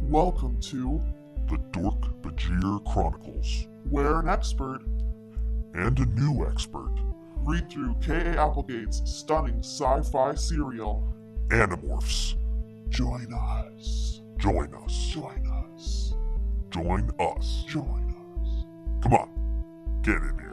Welcome to the Dork-Bajir Chronicles, Where an Expert and a new expert, read through K.A. Applegate's stunning sci-fi serial. Animorphs. Join us. Join us. Join us. Join us. Join us. Come on, get in here.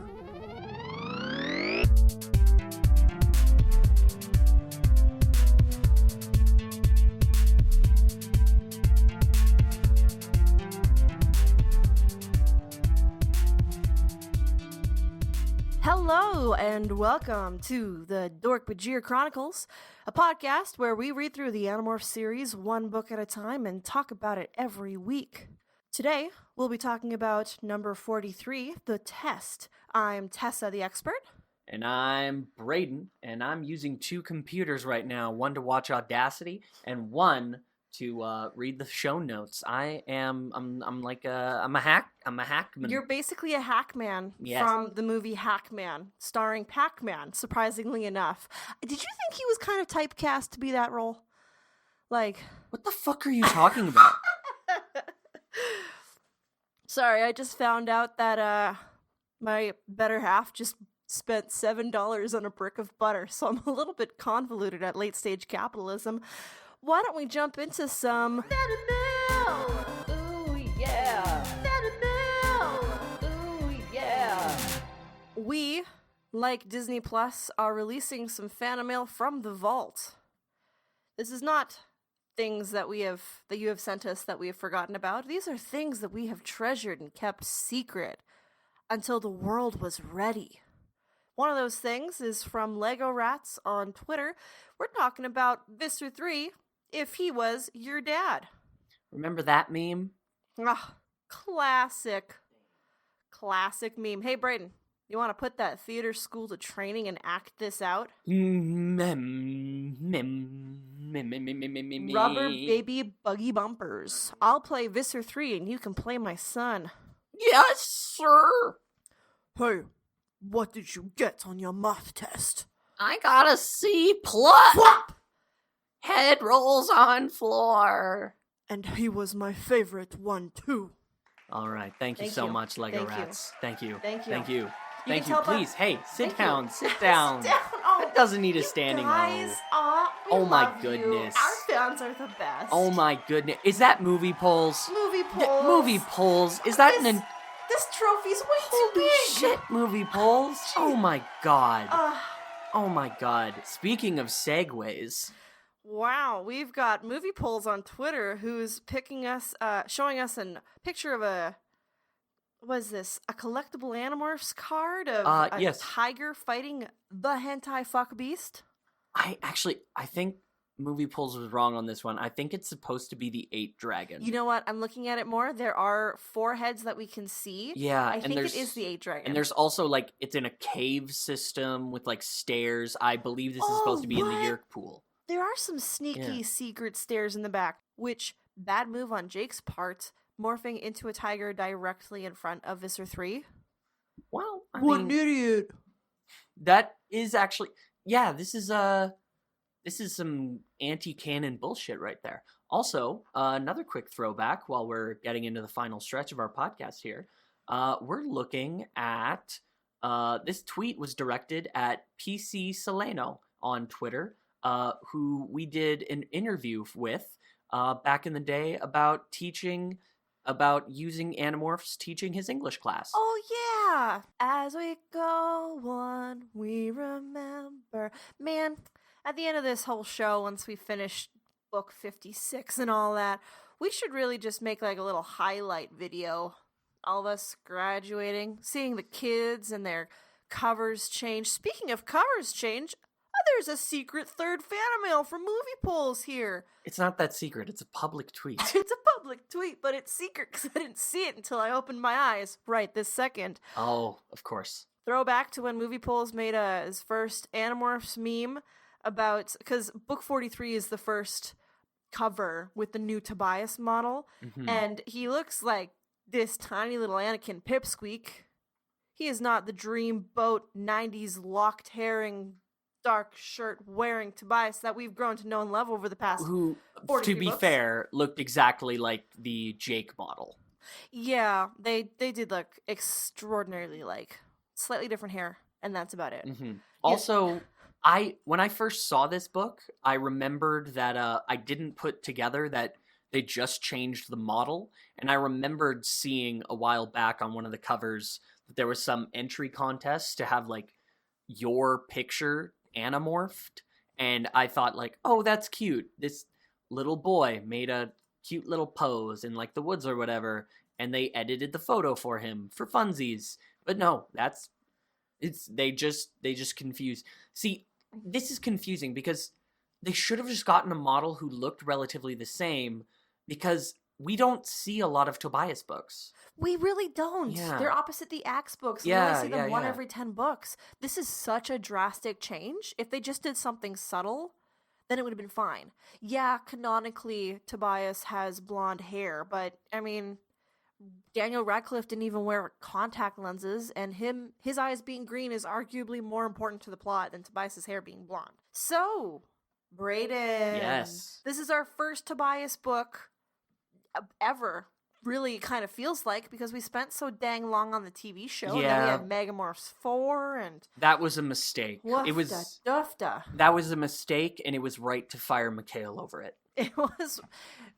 Hello and welcome to the Dork-Bajir Chronicles, a podcast where we read through the Animorphs series one book at a time and talk about it every week. Today, we'll be talking about number 43, The Test. I'm Tessa, the expert. And I'm Braden, and I'm using two computers right now, one to watch Audacity and one to read the show notes. I'm a hackman. You're basically a hackman from the movie Hackman, starring Pac-Man, surprisingly enough. Did you think he was kind of typecast to be that role? Like, what the fuck are you talking about? Sorry, I just found out that my better half just spent $7 on a brick of butter, so I'm a little bit convoluted at late-stage capitalism. Why don't we jump into some... Ooh, yeah. Ooh, yeah. We, like Disney Plus, are releasing some fan mail from the vault. This is not things that you have sent us that we have forgotten about. These are things that we have treasured and kept secret until the world was ready. One of those things is from Lego Rats on Twitter. We're talking about Visser 3, if he was your dad. Remember that meme? Ah, classic meme. Hey, Braden, you want to put that theater school to training and act this out? Rubber baby buggy bumpers. I'll play Visser 3 and you can play my son. Yes, sir. Hey, what did you get on your math test? I got a C+. Whop! Head rolls on floor. And he was my favorite one, too. All right. Thank you so much, Lego Rats. Thank you. Thank you. Thank you. You Thank can you. tell by- Please, hey, sit Thank down. you. Sit down. Sit down. Oh, It doesn't need a standing guys, O. we Oh my love you. goodness. Our fans are the best. Oh my goodness. Is that movie polls? Movie polls. Movie polls. Is that an... This trophy's way too Holy big. shit, movie polls. Oh my god. Uh, Oh my god. Speaking of segues... Wow, we've got Movie Polls on Twitter who's showing us a picture of a collectible Animorphs card of a yes. tiger fighting the hentai fuck beast? I think Movie Polls was wrong on this one. I think it's supposed to be the 8 dragon. You know what? I'm looking at it more. There are 4 heads that we can see. Yeah, I think it is the 8 dragon. And there's also, like, it's in a cave system with, like, stairs. I believe this is supposed to be in the Yerk pool. There are some sneaky secret stairs in the back, which, bad move on Jake's part, morphing into a tiger directly in front of Visser 3. Well, I What mean, an idiot! that is actually... Yeah, this is some anti-canon bullshit right there. Also, another quick throwback while we're getting into the final stretch of our podcast here. We're looking at... this tweet was directed at PC Solano on Twitter, who we did an interview with back in the day about using Animorphs, teaching his English class. Oh, yeah! As we go on, we remember. Man, at the end of this whole show, once we finish book 56 and all that, we should really just make like a little highlight video. All of us graduating, seeing the kids and their covers change. Speaking of covers change, there's a secret third fan mail from Movie Polls here. It's not that secret. It's a public tweet. It's a public tweet, but it's secret because I didn't see it until I opened my eyes right this second. Oh, of course. Throwback to when Movie Polls made his first Animorphs meme about, because book 43 is the first cover with the new Tobias model, and he looks like this tiny little Anakin Pipsqueak. He is not the dreamboat 90s locked herring dark shirt wearing Tobias that we've grown to know and love over the past Who, 43 to be books. fair, looked exactly like the Jake model. Yeah, they did look extraordinarily like. Slightly different hair, and that's about it. Mm-hmm. Also, when I first saw this book, I remembered that I didn't put together that they just changed the model, and I remembered seeing a while back on one of the covers that there was some entry contest to have like your picture animorphed, and I thought like, oh, that's cute. This little boy made a cute little pose in like the woods or whatever, and they edited the photo for him for funsies. But no, they just confuse. See, this is confusing because they should have just gotten a model who looked relatively the same, because we don't see a lot of Tobias books. We really don't. Yeah. They're opposite the Axe books. Yeah, We only see them yeah, one yeah. every 10 books. This is such a drastic change. If they just did something subtle, then it would have been fine. Yeah, canonically, Tobias has blonde hair, but I mean, Daniel Radcliffe didn't even wear contact lenses, and his eyes being green is arguably more important to the plot than Tobias's hair being blonde. So, Brayden. Yes. This is our first Tobias book ever. Really kind of feels like, because we spent so dang long on the TV show. Yeah. And then we had Megamorphs 4 and That was a mistake. It was dufta. that was a mistake, and it was right to fire Mikhail over it. It was,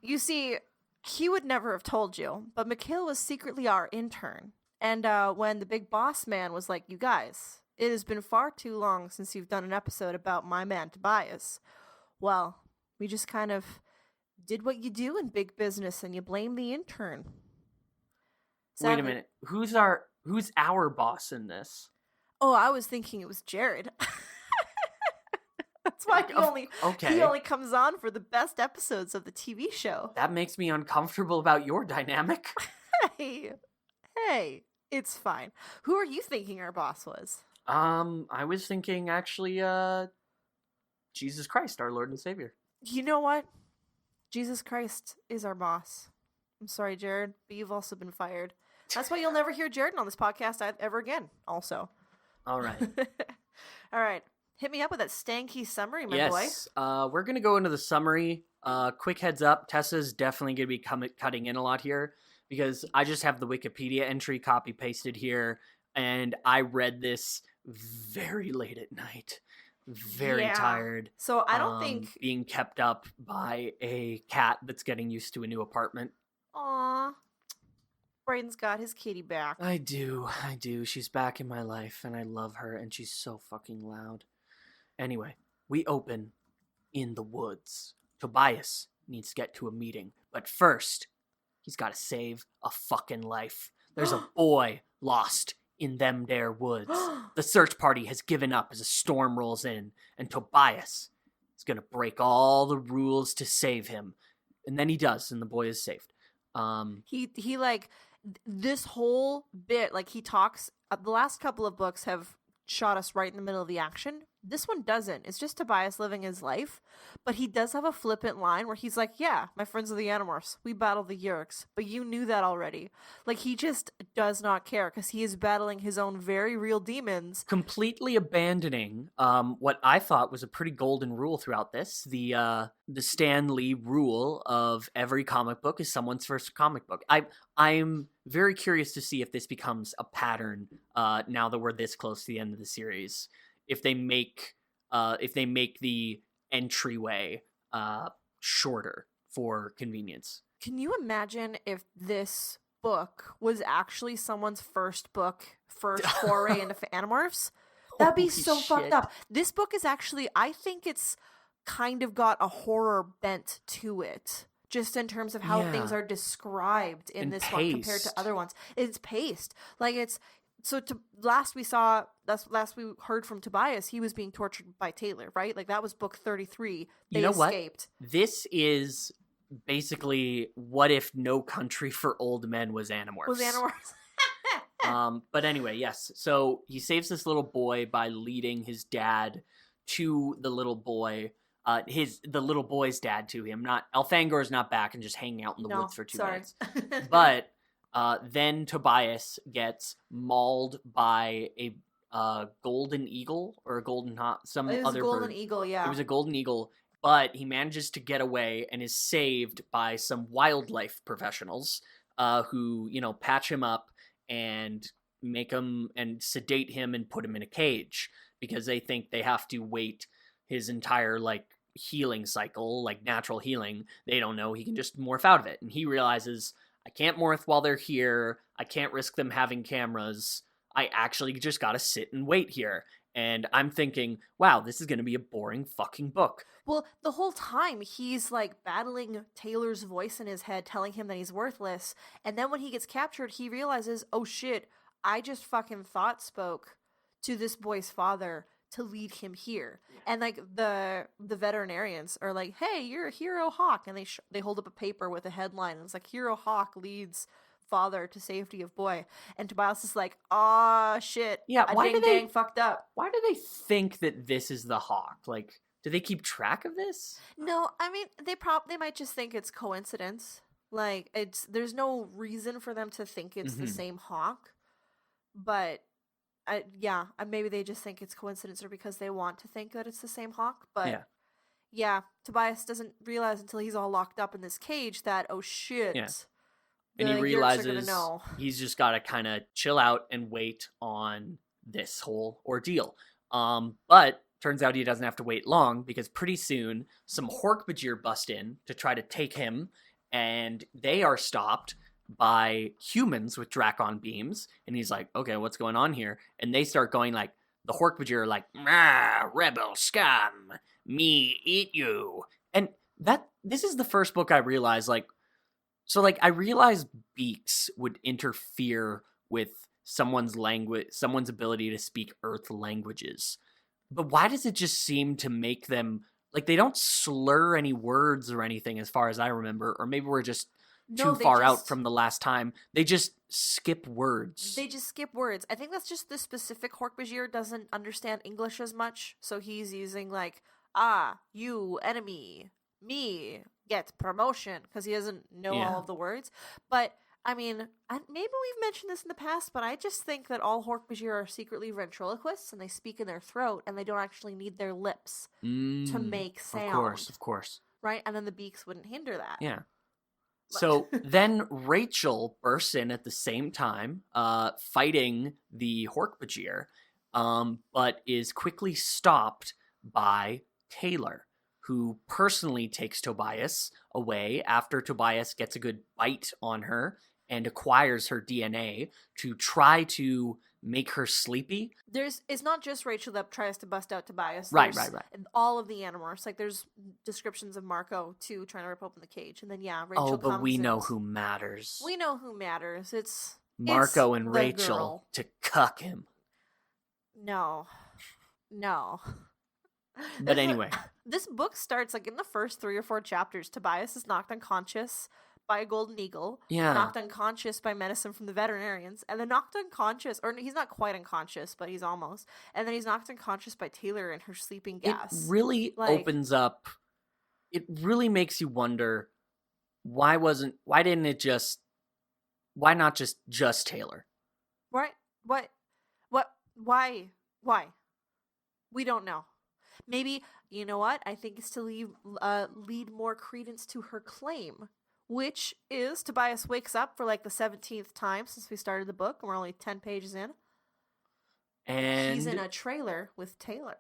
you see, he would never have told you, but Mikhail was secretly our intern. And when the big boss man was like, you guys, it has been far too long since you've done an episode about my man Tobias. Well, we just kind of did what you do in big business, and you blame the intern. Wait a minute. Who's our boss in this? Oh, I was thinking it was Jared. That's why he only comes on for the best episodes of the TV show. That makes me uncomfortable about your dynamic. Hey, it's fine. Who are you thinking our boss was? I was thinking actually Jesus Christ, our Lord and Savior. You know what? Jesus Christ is our boss. I'm sorry, Jared, but you've also been fired. That's why you'll never hear Jared on this podcast ever again, also. All right. All right. Hit me up with that stanky summary, my boy. Yes. We're going to go into the summary. Quick heads up, Tessa's definitely going to be cutting in a lot here, because I just have the Wikipedia entry copy-pasted here, and I read this very late at night. Very tired. So I don't think... Being kept up by a cat that's getting used to a new apartment. Aw. Brayden's got his kitty back. I do. She's back in my life, and I love her, and she's so fucking loud. Anyway, we open in the woods. Tobias needs to get to a meeting, but first, he's got to save a fucking life. There's a boy lost in them there woods. The search party has given up as a storm rolls in, and Tobias is gonna break all the rules to save him. And then he does, and the boy is saved. He like, this whole bit, like, he talks, the last couple of books have shot us right in the middle of the action. This one doesn't. It's just Tobias living his life, but he does have a flippant line where he's like, yeah, my friends are the Animorphs. We battled the Yeerks, but you knew that already. Like, he just does not care, because he is battling his own very real demons. Completely abandoning what I thought was a pretty golden rule throughout this. The Stan Lee rule of every comic book is someone's first comic book. I'm very curious to see if this becomes a pattern now that we're this close to the end of the series. If they make the entryway shorter for convenience. Can you imagine if this book was actually someone's first foray into Animorphs? That'd be Holy so shit. fucked up. This book is actually, I think it's kind of got a horror bent to it, just in terms of how things are described in And this one compared to paced. other ones. It's paced. Like, it's... So last we heard from Tobias, he was being tortured by Taylor, right? Like, that was book 33. They You know what? escaped. This is basically what if No Country for Old Men was Animorphs. Was Animorphs. But anyway, yes. So he saves this little boy by leading his dad to the little boy. The little boy's dad to him. Not Elfangor's not back and just hanging out in the woods for 2 minutes. But then Tobias gets mauled by golden eagle or a golden some It was other a golden bird. eagle, yeah. It was a golden eagle, but he manages to get away and is saved by some wildlife professionals who, patch him up and make him and sedate him and put him in a cage because they think they have to wait his entire healing cycle, natural healing. They don't know he can just morph out of it. And he realizes, I can't morph while they're here. I can't risk them having cameras. I actually just gotta sit and wait here. And I'm thinking, wow, this is gonna be a boring fucking book. Well, the whole time he's battling Taylor's voice in his head telling him that he's worthless. And then when he gets captured, he realizes, oh shit, I just fucking thought spoke to this boy's father to lead him here. And the veterinarians are like, hey, you're a Hero Hawk. And they hold up a paper with a headline. And it's like, Hero Hawk leads father to safety of boy. And Tobias is like, ah, shit. Yeah, why do they fucked up? Why do they think that this is the hawk? Do they keep track of this? No, I mean, they might just think it's coincidence. There's no reason for them to think it's the same hawk. But maybe they just think it's coincidence or because they want to think that it's the same hawk. But yeah, Tobias doesn't realize until he's all locked up in this cage that, oh shit. Yeah. And he realizes he's just got to kind of chill out and wait on this whole ordeal. But turns out he doesn't have to wait long because pretty soon some Dork-Bajir bust in to try to take him, and they are stopped by humans with Dracon beams. And he's like, okay, what's going on here? And they start going the Dork-Bajir are like, rebel scum, me eat you. And this is the first book I realized, I realized beaks would interfere with someone's ability to speak Earth languages. But why does it just seem to make them, they don't slur any words or anything as far as I remember, or maybe we're just too far out from the last time. They just skip words. I think that's just the specific Dork-Bajir doesn't understand English as much, so he's using you, enemy, me, get promotion, because he doesn't know all of the words. But I mean, maybe we've mentioned this in the past, but I just think that all Dork-Bajir are secretly ventriloquists, and they speak in their throat, and they don't actually need their lips to make sound. Of course. Right? And then the beaks wouldn't hinder that. Yeah. So then Rachel bursts in at the same time, fighting the Dork-Bajir, but is quickly stopped by Taylor, who personally takes Tobias away after Tobias gets a good bite on her and acquires her DNA to try to make her sleepy. It's not just Rachel that tries to bust out Tobias. Right. And all of the Animorphs. There's descriptions of Marco, too, trying to rip open the cage. And then, Rachel comes. Oh, but we know who matters. We know who matters. It's Marco and Rachel girl. To cuck him. No. But anyway. This book starts, in the first 3 or 4 chapters, Tobias is knocked unconscious by a golden eagle, knocked unconscious by medicine from the veterinarians, and then knocked unconscious, or he's not quite unconscious, but he's almost, and then he's knocked unconscious by Taylor and her sleeping gas. It really opens up, it really makes you wonder, why not just Taylor? Why? We don't know. Maybe, you know what? I think it's to lead more credence to her claim, which is Tobias wakes up for the 17th time since we started the book, and we're only 10 pages in. And he's in a trailer with Taylor.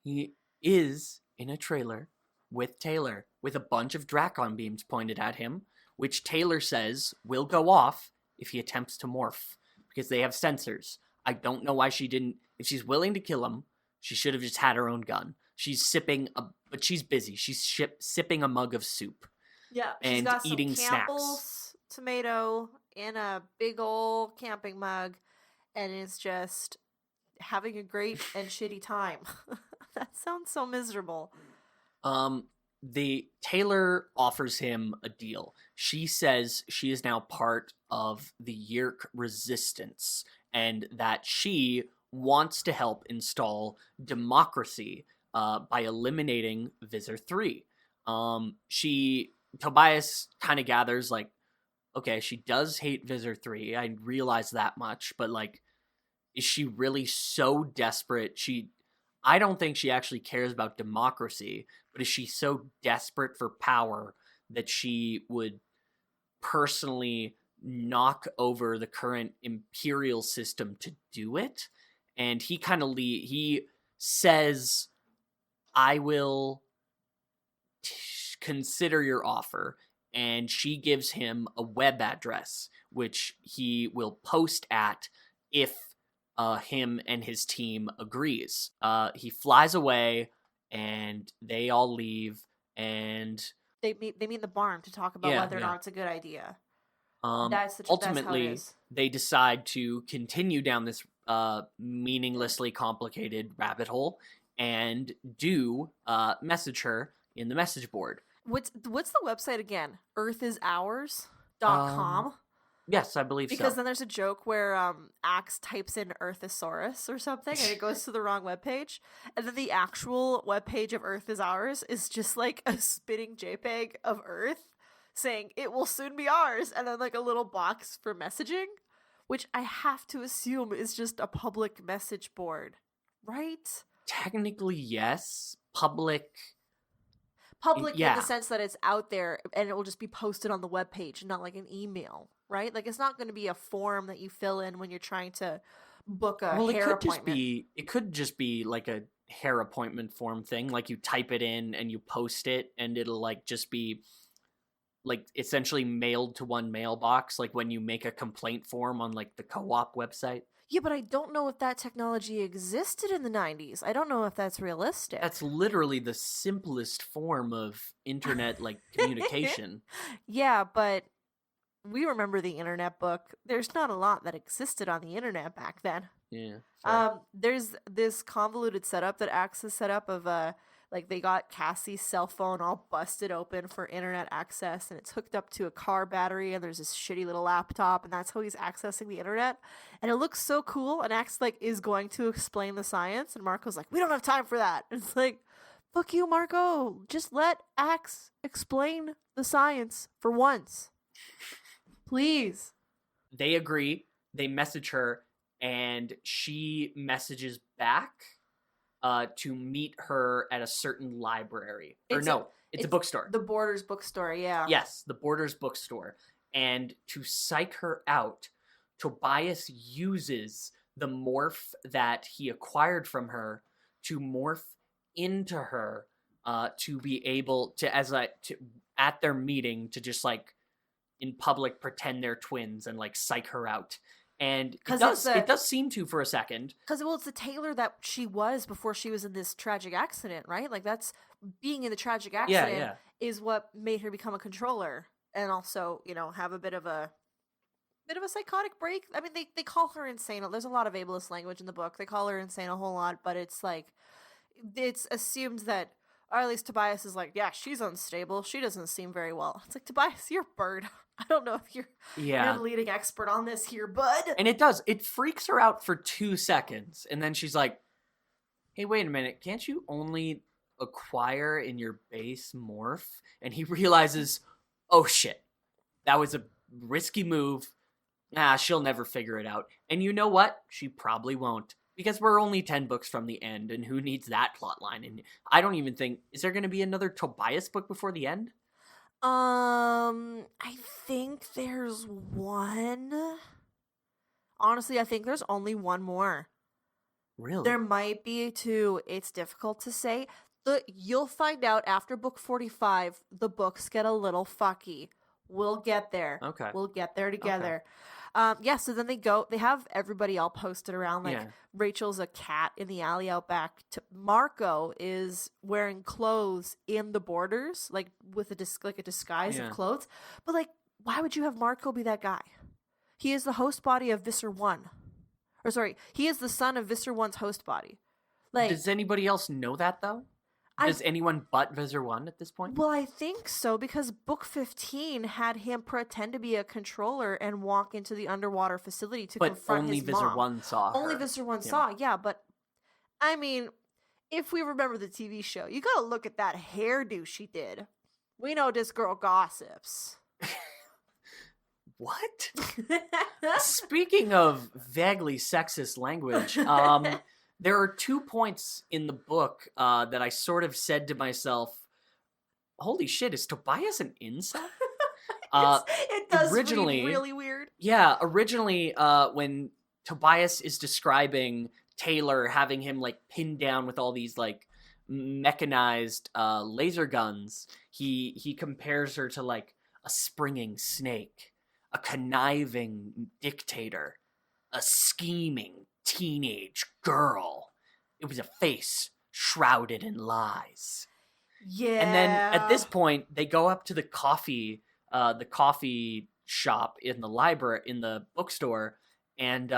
He is in a trailer with Taylor, with a bunch of Dracon beams pointed at him, which Taylor says will go off if he attempts to morph, because they have sensors. I don't know why she didn't. If she's willing to kill him, she should have just had her own gun. She's but she's busy. She's sipping a mug of soup. Yeah, and she's got eating some snacks. Tomato in a big old camping mug, and is just having a great and shitty time. That sounds so miserable. The Taylor offers him a deal. She says she is now part of the Yerk resistance, and that she wants to help install democracy by eliminating Visor 3. Tobias kind of gathers okay, she does hate Visor 3. I realize that much, but is she really so desperate? I don't think she actually cares about democracy, but is she so desperate for power that she would personally knock over the current imperial system to do it? And he kind of he says, I will consider your offer. And she gives him a web address, which he will post at if him and his team agrees. He flies away, and they all leave, and They meet in the barn to talk about whether or not it's a good idea. Ultimately, they decide to continue down this meaninglessly complicated rabbit hole and do message her in the message board. What's the website again? earthisours.com? Yes, I believe so. Because then there's a joke where Axe types in Earthosaurus or something, and it goes to the wrong webpage. And then the actual webpage of Earth is Ours is just like a spinning JPEG of Earth saying, it will soon be ours, and then like a little box for messaging, which I have to assume is just a public message board, right? Technically, yes. Public In the sense that it's out there and it will just be posted on the webpage, not like an email, right? Like it's not going to be a form that you fill in when you're trying to book a hair appointment. It could just be like a hair appointment form thing. Like you type it in and you post it, and it'll like just be like essentially mailed to one mailbox, like when you make a complaint form on like the co-op website. Yeah, but I don't know if that technology existed in the 90s. I don't know if that's realistic. That's literally the simplest form of internet like communication. Yeah, but we remember the internet book. There's not a lot that existed on the internet back then. Yeah. There's this convoluted setup that Axe has set up of like they got Cassie's cell phone all busted open for internet access, and it's hooked up to a car battery, and there's this shitty little laptop, and that's how he's accessing the internet. And it looks so cool, and Axe like is going to explain the science, and Marco's like, we don't have time for that. And it's like, fuck you, Marco. Just let Axe explain the science for once. Please. They agree. They message her, and she messages back to meet her at a certain library. It's a bookstore. The Borders bookstore, yeah. Yes, the Borders bookstore. And to psych her out, Tobias uses the morph that he acquired from her to morph into her to be able to, at their meeting, to just like in public pretend they're twins and like psych her out. And it does seem to for a second. Because, well, it's the Taylor that she was before she was in this tragic accident, right? Like, that's being in the tragic accident is what made her become a controller. And also, you know, have a bit of a psychotic break. I mean, they call her insane. There's a lot of ableist language in the book. They call her insane a whole lot, but it's like, it's assumed that, or at least Tobias is like, yeah, she's unstable. She doesn't seem very well. It's like, Tobias, you're a bird. I don't know if you're the leading expert on this here, bud. And it freaks her out for 2 seconds. And then she's like, hey, wait a minute. Can't you only acquire in your base morph? And he realizes, oh shit, that was a risky move. She'll never figure it out. And you know what? She probably won't. Because we're only 10 books from the end, and who needs that plot line? And I don't even think... Is there going to be another Tobias book before the end? I think there's one. Honestly, I think there's only one more. Really? There might be two. It's difficult to say. You'll find out after book 45, the books get a little fucky. We'll get there. Okay. We'll get there together. Okay. So then they have everybody all posted around. Like, Rachel's a cat in the alley out back. Marco is wearing clothes in the Borders, like with a disguise of clothes. But like, why would you have Marco be that guy? He is the host body of Visser 1. Or sorry, he is the son of Visser 1's host body. Like, does anybody else know that though? Does anyone but Visser 1 at this point? Well, I think so, because book 15 had him pretend to be a controller and walk into the underwater facility to confront his mom. But only Visser 1 saw her. Only Visser 1 saw, yeah, but I mean, if we remember the TV show, you gotta look at that hairdo she did. We know this girl gossips. What? Speaking of vaguely sexist language, there are 2 points in the book that I sort of said to myself, holy shit, is Tobias an incel? It does originally, read really weird. Yeah, originally when Tobias is describing Taylor having him like pinned down with all these like mechanized laser guns, he compares her to like a springing snake, a conniving dictator, a scheming teenage girl. It was a face shrouded in lies. Yeah. And then at this point, they go up to the coffee shop in the library, in the bookstore, and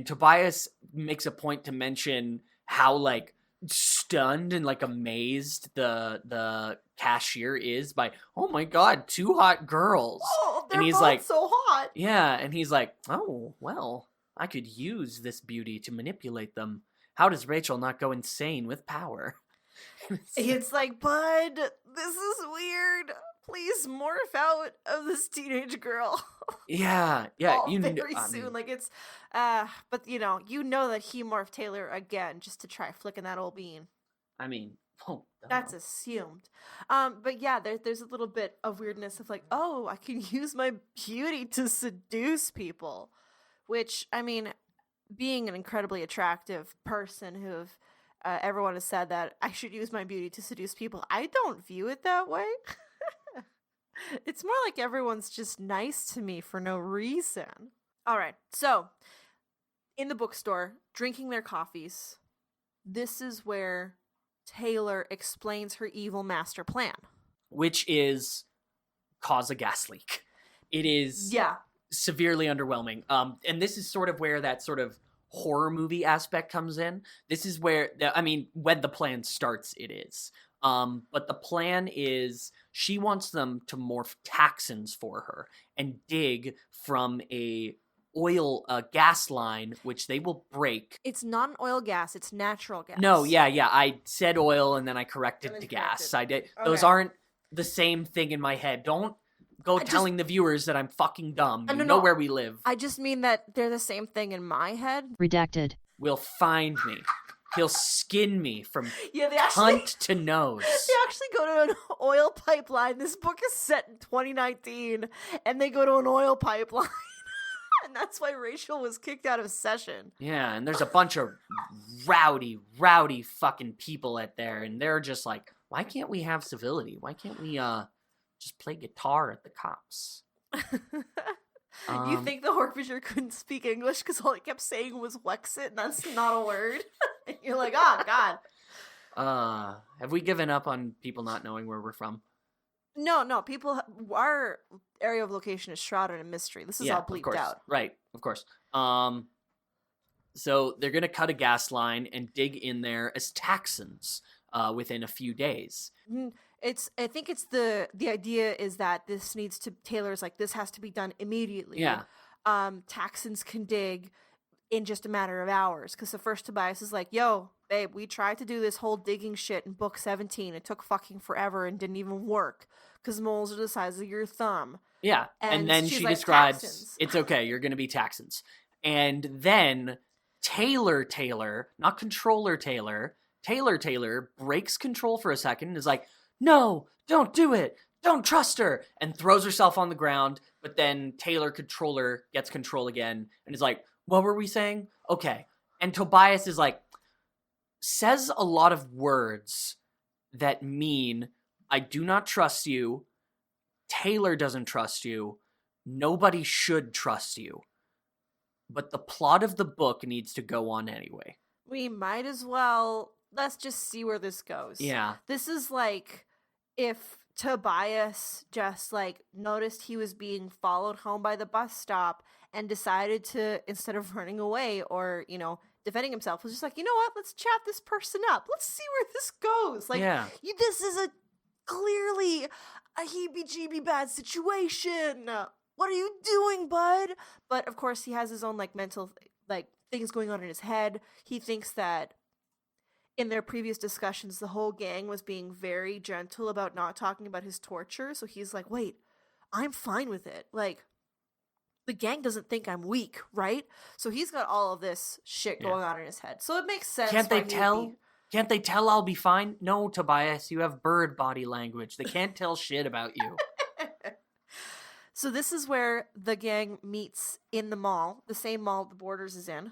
Tobias makes a point to mention how like stunned and like amazed the cashier is by, oh my god, 2 hot girls. Oh, they're and he's both like, so hot. yeah, and he's like, oh well, I could use this beauty to manipulate them. How does Rachel not go insane with power? It's like, bud, this is weird. Please morph out of this teenage girl. Yeah, very soon. Like it's, but you know that he morphed Taylor again just to try flicking that old bean. I mean, that's assumed. But yeah, there's a little bit of weirdness of like, oh, I can use my beauty to seduce people, which I mean, being an incredibly attractive person who everyone has said that I should use my beauty to seduce people. I don't view it that way. It's more like everyone's just nice to me for no reason. All right, so in the bookstore, drinking their coffees, this is where Taylor explains her evil master plan. Which is cause a gas leak. It is severely underwhelming. And this is sort of where that sort of horror movie aspect comes in. This is where, when the plan starts, it is. But the plan is she wants them to morph Taxxons for her and dig from a gas line, which they will break. It's not an oil gas, it's natural gas. No, yeah. I said oil and then I corrected to gas. I did. Okay. Those aren't the same thing in my head. Don't go telling the viewers that I'm fucking dumb. You know where we live. I just mean that they're the same thing in my head. Redacted. Will find me. He'll skin me from cunt to nose. They actually go to an oil pipeline. This book is set in 2019, and they go to an oil pipeline. And that's why Rachel was kicked out of session. Yeah, and there's a bunch of rowdy fucking people out there, and they're just like, why can't we have civility? Why can't we just play guitar at the cops? You think the Dork-Bajir couldn't speak English because all he kept saying was Wexit, and that's not a word? And you're like, oh, God. Have we given up on people not knowing where we're from? No, people, our area of location is shrouded in mystery. This is all bleeped out. Right, of course. So they're going to cut a gas line and dig in there as Taxxons within a few days. I think it's the idea is that Taylor's like, this has to be done immediately. Yeah. Taxxons can dig in just a matter of hours. Because the first Tobias is like, yo, babe, we tried to do this whole digging shit in book 17. It took fucking forever and didn't even work. Because moles are the size of your thumb. Yeah. And then she like, describes, Taxxons. It's okay, you're going to be Taxxons. And then Taylor, not controller Taylor breaks control for a second and is like, no, don't do it. Don't trust her. And throws herself on the ground. But then Taylor controller gets control again and is like, what were we saying? Okay. And Tobias is like, says a lot of words that mean, I do not trust you. Taylor doesn't trust you. Nobody should trust you. But the plot of the book needs to go on anyway. We might as well. Let's just see where this goes. Yeah. This is like if Tobias just like noticed he was being followed home by the bus stop and decided to, instead of running away or, defending himself, was just like, you know what? Let's chat this person up. Let's see where this goes. Like, this is clearly a heebie-jeebie bad situation. What are you doing, bud? But of course, he has his own mental things going on in his head. He thinks that in their previous discussions, the whole gang was being very gentle about not talking about his torture. So he's like, wait, I'm fine with it. Like, the gang doesn't think I'm weak, right? So he's got all of this shit going on in his head. So it makes sense. Can't they why he would tell? be- Can't they tell I'll be fine? No, Tobias, you have bird body language. They can't tell shit about you. So this is where the gang meets in the mall, the same mall the Borders is in,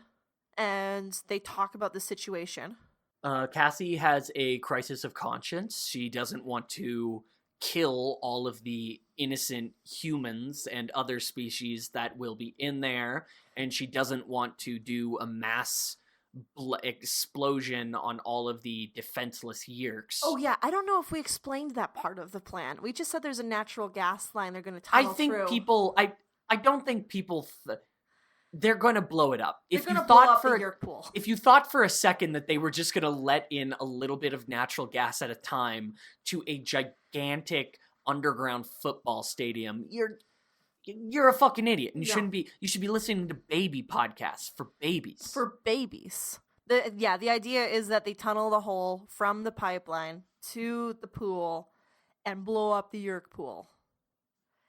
and they talk about the situation. Cassie has a crisis of conscience. She doesn't want to kill all of the innocent humans and other species that will be in there, and she doesn't want to do a mass explosion on all of the defenseless Yeerks. Oh yeah, I don't know if we explained that part of the plan. We just said there's a natural gas line they're going to tunnel I think through. people. I don't think people. They're going to blow it up. They're If you going to blow thought up for the Yeerk pool. if you thought for a second that they were just going to let in a little bit of natural gas at a time to a gigantic underground football stadium, you're a fucking idiot, and you shouldn't be. You should be listening to baby podcasts for babies. For babies. The idea is that they tunnel the hole from the pipeline to the pool and blow up the Yeerk pool.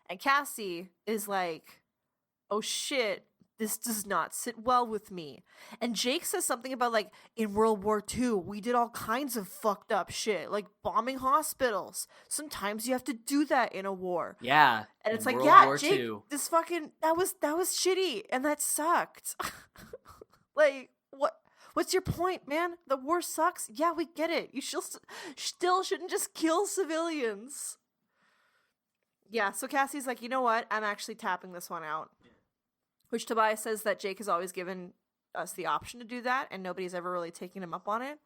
And Cassie is like, oh shit, this does not sit well with me. And Jake says something about, like, in World War II, we did all kinds of fucked up shit, like bombing hospitals. Sometimes you have to do that in a war. Yeah. And it's like, World yeah, War Jake, II. this fucking, that was shitty, and that sucked. Like, what's your point, man? The war sucks? Yeah, we get it. You still shouldn't just kill civilians. Yeah, so Cassie's like, you know what? I'm actually tapping this one out. Which Tobias says that Jake has always given us the option to do that, and nobody's ever really taken him up on it.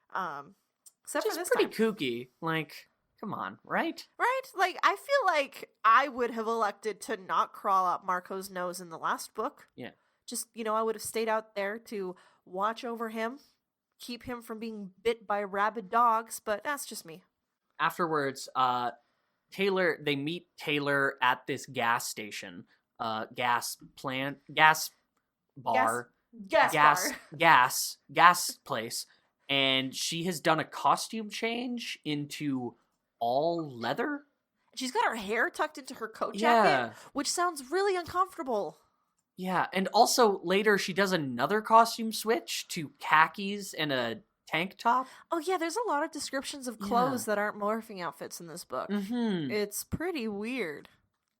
Except Which for is this pretty time. kooky. Like, come on, right? Right? Like, I feel like I would have elected to not crawl up Marco's nose in the last book. Yeah. Just, I would have stayed out there to watch over him, keep him from being bit by rabid dogs, but that's just me. Afterwards, they meet Taylor at this gas station, gas bar, gas place, and she has done a costume change into all leather. She's got her hair tucked into her coat Yeah. jacket, which sounds really uncomfortable. Yeah, and also later she does another costume switch to khakis and a tank top. Oh yeah, there's a lot of descriptions of clothes that aren't morphing outfits in this book. Mm-hmm. It's pretty weird.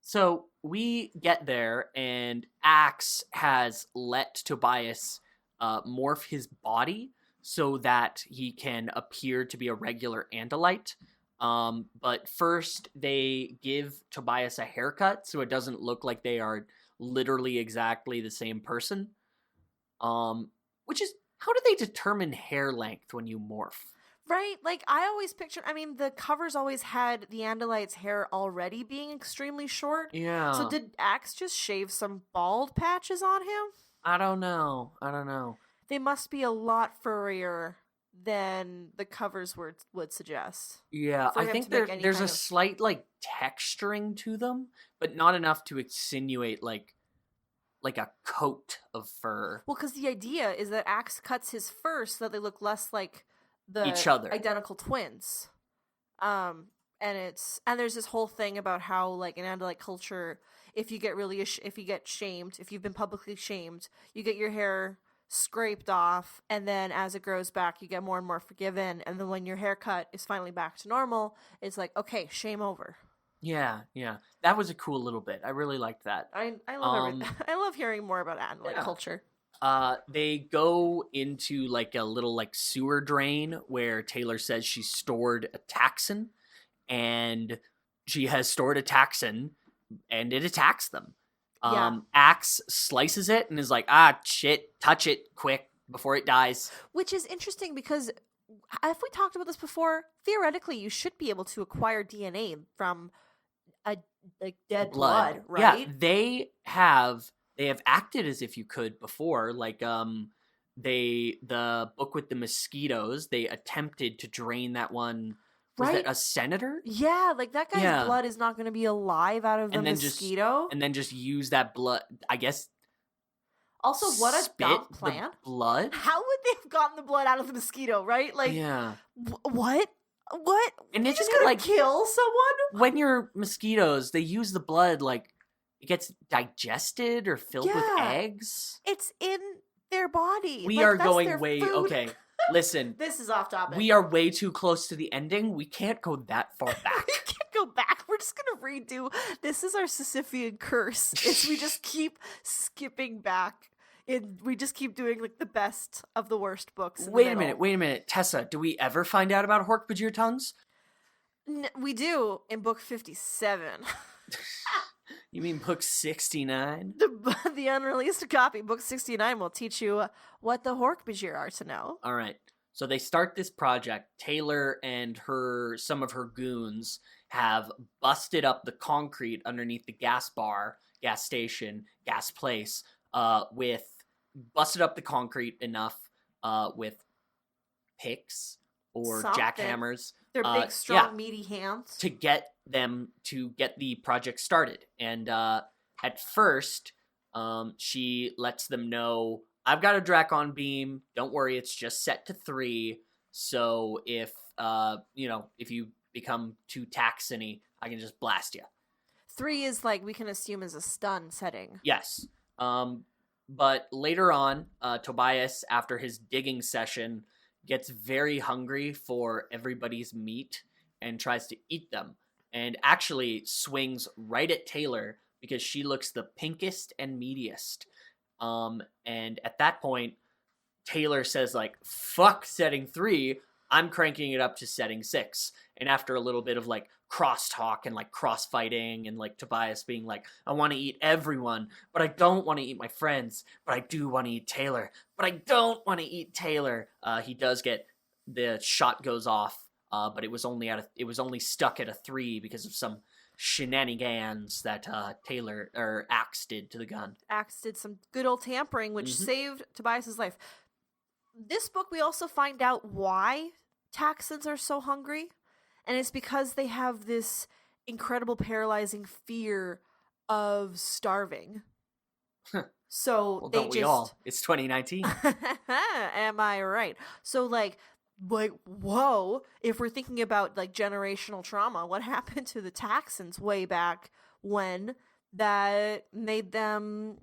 So we get there, and Axe has let Tobias morph his body so that he can appear to be a regular Andalite. But first, they give Tobias a haircut so it doesn't look like they are literally exactly the same person. Which is, how do they determine hair length when you morph? Right? Like, I always pictured, the covers always had the Andalite's hair already being extremely short. Yeah. So did Axe just shave some bald patches on him? I don't know. They must be a lot furrier than the covers would suggest. Yeah, For I him think to make any there's a kind of- slight, like, texturing to them, but not enough to insinuate, like a coat of fur. Well, because the idea is that Axe cuts his fur so that they look less like the Each other. identical twins. And there's this whole thing about how, like, in Andalite culture, if you get shamed, if you've been publicly shamed, you get your hair scraped off, and then as it grows back, you get more and more forgiven, and then when your haircut is finally back to normal, it's like, okay, shame over. Yeah. That was a cool little bit. I really liked that. I love everything. I love hearing more about Andalite culture. They go into, like, a little, like, sewer drain where Taylor says she stored a Taxxon, and she has stored a Taxxon, and it attacks them. Axe slices it and is like, shit, touch it quick before it dies. Which is interesting because, if we talked about this before, theoretically you should be able to acquire DNA from a dead blood, right? Yeah, they have acted as if you could before. Like, the book with the mosquitoes, they attempted to drain that one. Was Right? it a senator? Yeah, like, that guy's blood is not going to be alive out of the mosquito. And then just use that blood, I guess. Also, what a spit dumb the plan. blood? How would they have gotten the blood out of the mosquito, right? Like, Yeah. what? What? And You're isn't just it gonna like kill someone? when you're mosquitoes, they use the blood like it gets digested or filled with Yeah. eggs? It's in their body. We Like, are that's going their way food. okay. Listen, This is off topic. we are way too close to the ending. We can't go that far back. We can't go back. We're just gonna redo. This is our Sisyphean curse. Is we just keep skipping back. We just keep doing like the best of the worst books. In the Wait a middle. minute. Tessa, do we ever find out about Dork-Bajir tongues? We do in book 57. You mean book 69? The unreleased copy, book 69, will teach you what the Dork-Bajir are to know. All right. So they start this project. Taylor and some of her goons have busted up the concrete underneath the gas station, gas place, busted up the concrete enough with picks or Something. jackhammers. Their big, strong, meaty hands. To get them to get the project started. And at first, she lets them know, I've got a Dracon beam. Don't worry, it's just set to 3. So if you become too Taxxon-y, I can just blast you. 3 is like we can assume is a stun setting. Yes. But later on, Tobias, after his digging session, gets very hungry for everybody's meat and tries to eat them. And actually swings right at Taylor because she looks the pinkest and meatiest. And at that point, Taylor says, like, fuck setting 3, I'm cranking it up to setting 6. And after a little bit of, like, crosstalk and, like, cross-fighting and, like, Tobias being like, I want to eat everyone, but I don't want to eat my friends, but I do want to eat Taylor, but I don't want to eat Taylor. He does the shot goes off, but it was only stuck at a 3 because of some shenanigans that Axe did to the gun. Axe did some good old tampering, which saved Tobias's life. This book, we also find out why Taxxons are so hungry, and it's because they have this incredible paralyzing fear of starving. So Well, they don't we all? It's 2019. Am I right? So like, whoa, if we're thinking about like generational trauma, what happened to the Taxxons way back when that made them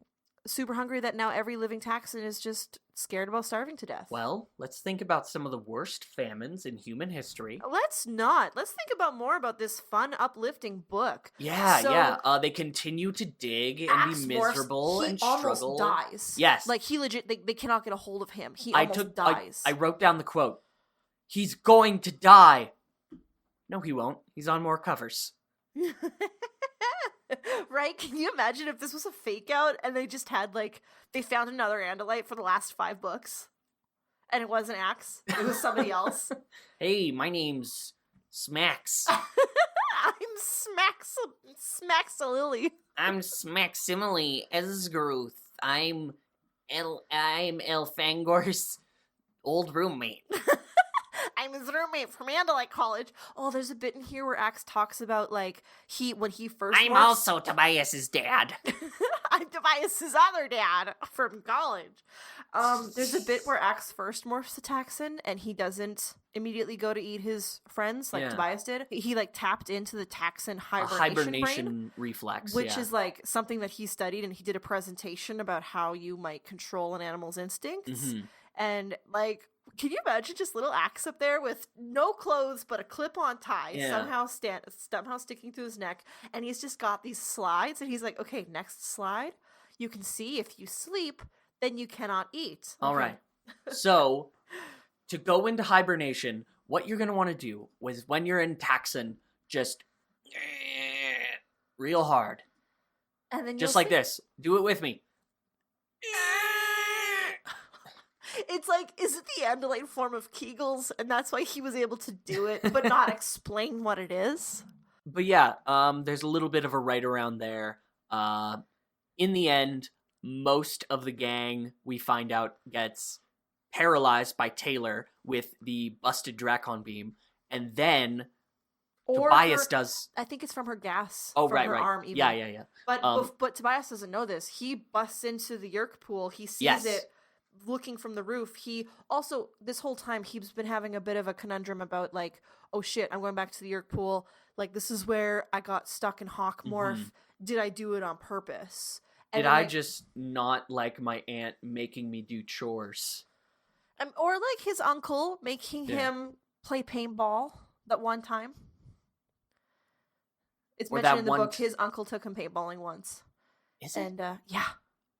super hungry that now every living Taxxon is just scared about starving to death? Well, let's think about some of the worst famines in human history. Let's not. Let's think more about this fun, uplifting book. Yeah. They continue to dig and be miserable and struggle. He almost dies. Yes. Like, he legit, they cannot get a hold of him. He almost dies. I wrote down the quote. He's going to die. No, he won't. He's on more covers. Right? Can you imagine if this was a fake out and they just had, like, they found another Andalite for the last 5 books? And it wasn't Axe. It was somebody else. Hey, my name's Smacks. I'm Smaxalily. I'm Smaximile Esgaruth. I'm Elfangor's old roommate. I'm his roommate from Andalite College. Oh, there's a bit in here where Axe talks about, like, when he first I'm also Tobias's dad. I'm Tobias's other dad from college. There's a bit where Axe first morphs to Taxxon, and he doesn't immediately go to eat his friends like Tobias did. He, like, tapped into the Taxxon hibernation brain, reflex. Which is, like, something that he studied, and he did a presentation about how you might control an animal's instincts. Mm-hmm. And, like, can you imagine just little Axe up there with no clothes but a clip-on tie somehow sticking through his neck, and he's just got these slides, and he's like, okay, next slide, you can see if you sleep, then you cannot eat. All right. So, to go into hibernation, what you're going to want to do is when you're in Taxxon, just real hard. And then just like this. Do it with me. It's like, is it the Andalite form of Kegels, and that's why he was able to do it, but not explain what it is? But yeah, there's a little bit of a right around there. In the end, most of the gang, we find out, gets paralyzed by Taylor with the busted Dracon beam, and then Tobias does... I think it's from her gas. Oh, from her right. arm, even. Yeah. But Tobias doesn't know this. He busts into the Yerk pool, he sees it, looking from the roof, he also, this whole time, he's been having a bit of a conundrum about, like, oh shit, I'm going back to the Yerk pool. Like, this is where I got stuck in Hawk Morph. Did I do it on purpose? And Did I like, just not like my aunt making me do chores? or like his uncle making him play paintball that one time. It's Or mentioned that in the one book, his uncle took him paintballing once. Is it? And, yeah.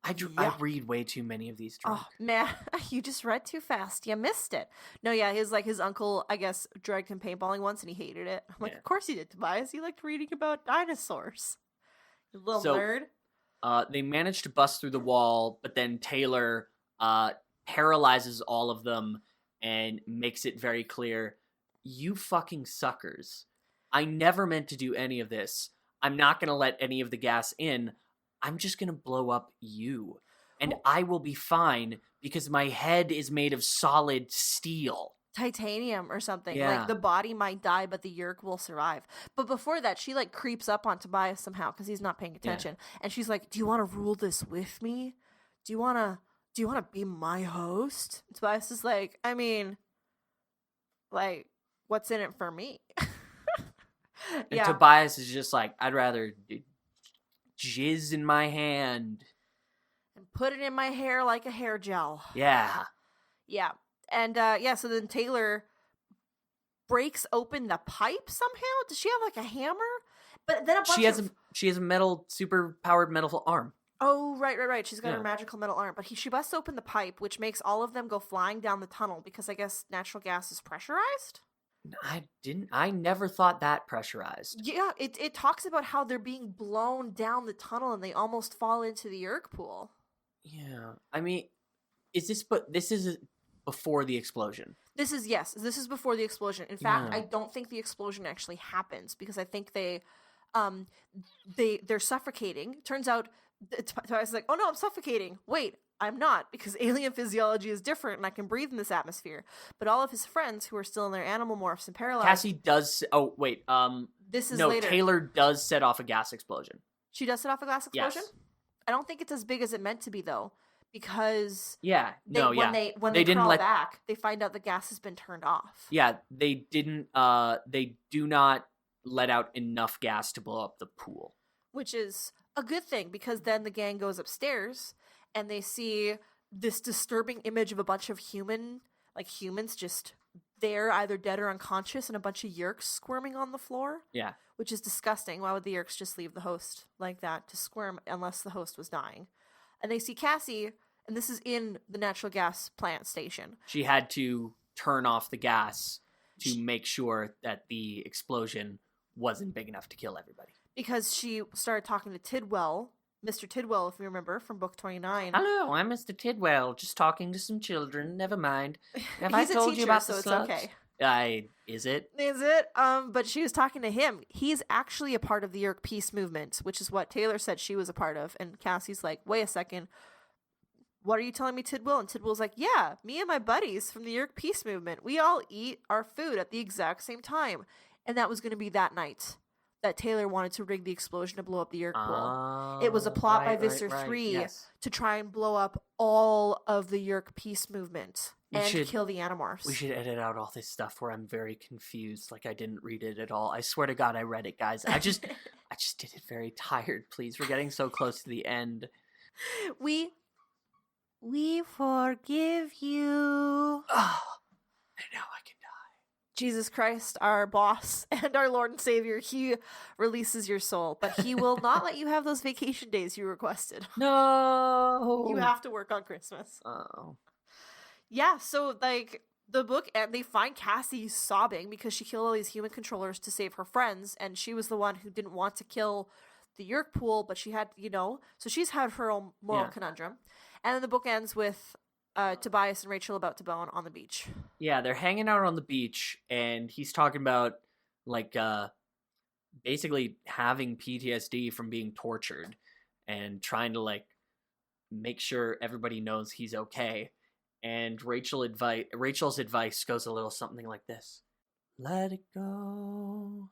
I read way too many of these drunk. Oh, man, you just read too fast. You missed it. No, yeah, his uncle, I guess, dragged him paintballing once and he hated it. I'm like, Yeah. of course he did, Tobias. He liked reading about dinosaurs. You little So- nerd. They manage to bust through the wall, but then Taylor paralyzes all of them and makes it very clear, you fucking suckers. I never meant to do any of this. I'm not going to let any of the gas in. I'm just going to blow up you. And I will be fine because my head is made of solid steel. Titanium or something. Yeah. Like, the body might die, but the Yerk will survive. But before that, she, like, creeps up on Tobias somehow because he's not paying attention. And she's like, do you want to rule this with me? Do you want to be my host? And Tobias is like, I mean, like, what's in it for me? And Tobias is just like, I'd rather jizz in my hand. And put it in my hair like a hair gel. Yeah. Yeah. And, so then Taylor breaks open the pipe somehow. Does she have, like, a hammer? But then She has a metal, super powered metal arm. Oh, right. She's got Yeah. her magical metal arm. But she busts open the pipe, which makes all of them go flying down the tunnel because I guess natural gas is pressurized. I never thought that pressurized. Yeah, it talks about how they're being blown down the tunnel and they almost fall into the Yerk pool. Yeah. I mean, this is before the explosion. This is before the explosion. In fact, Yeah. I don't think the explosion actually happens because I think they're suffocating. Turns out, I was like, oh no, I'm suffocating. Wait, I'm not, because alien physiology is different and I can breathe in this atmosphere. But all of his friends who are still in their animal morphs and paralyzed. Cassie does. Oh wait. This is no. later. Taylor does set off a gas explosion. She does set off a glass explosion? Yes. I don't think it's as big as it meant to be though, because Yeah. when they didn't crawl let- back, they find out the gas has been turned off. Yeah. They didn't. They do not let out enough gas to blow up the pool. Which is a good thing because then the gang goes upstairs and they see this disturbing image of a bunch of humans just there, either dead or unconscious, and a bunch of Yerks squirming on the floor. Yeah. Which is disgusting. Why would the Yerks just leave the host like that to squirm unless the host was dying? And they see Cassie, and this is in the natural gas plant station. She had to turn off the gas to make sure that the explosion wasn't big enough to kill everybody. Because she started talking to Tidwell, Mr. Tidwell, if you remember, from book 29. Hello, I'm Mr. Tidwell, just talking to some children. Never mind. Have I He's a told teacher, you about so the it's slugs? okay. Is it? Is it? But she was talking to him. He's actually a part of the Yerk peace movement, which is what Taylor said she was a part of. And Cassie's like, wait a second. What are you telling me, Tidwell? And Tidwell's like, yeah, me and my buddies from the Yerk peace movement, we all eat our food at the exact same time. And that was going to be that night that Taylor wanted to rig the explosion to blow up the Yerk pool. It was a plot by Visser 3 yes. to try and blow up all of the Yerk peace movement and kill the Animorphs. We should edit out all this stuff where I'm very confused, like I didn't read it at all. I swear to God I read it, guys. I just did it very tired, please. We're getting so close to the end. We forgive you. Oh, and now I can die. Jesus Christ, our boss and our Lord and Savior, he releases your soul, but he will not let you have those vacation days you requested. No! You have to work on Christmas. Oh. Yeah, so, like, the book, and they find Cassie sobbing because she killed all these human controllers to save her friends, and she was the one who didn't want to kill the Yerk pool, but she had, so she's had her own moral conundrum. And then the book ends with Tobias and Rachel about to bone on the beach. Yeah, they're hanging out on the beach, and he's talking about, like, basically having PTSD from being tortured and trying to, like, make sure everybody knows he's okay. And Rachel's advice goes a little something like this. Let it go.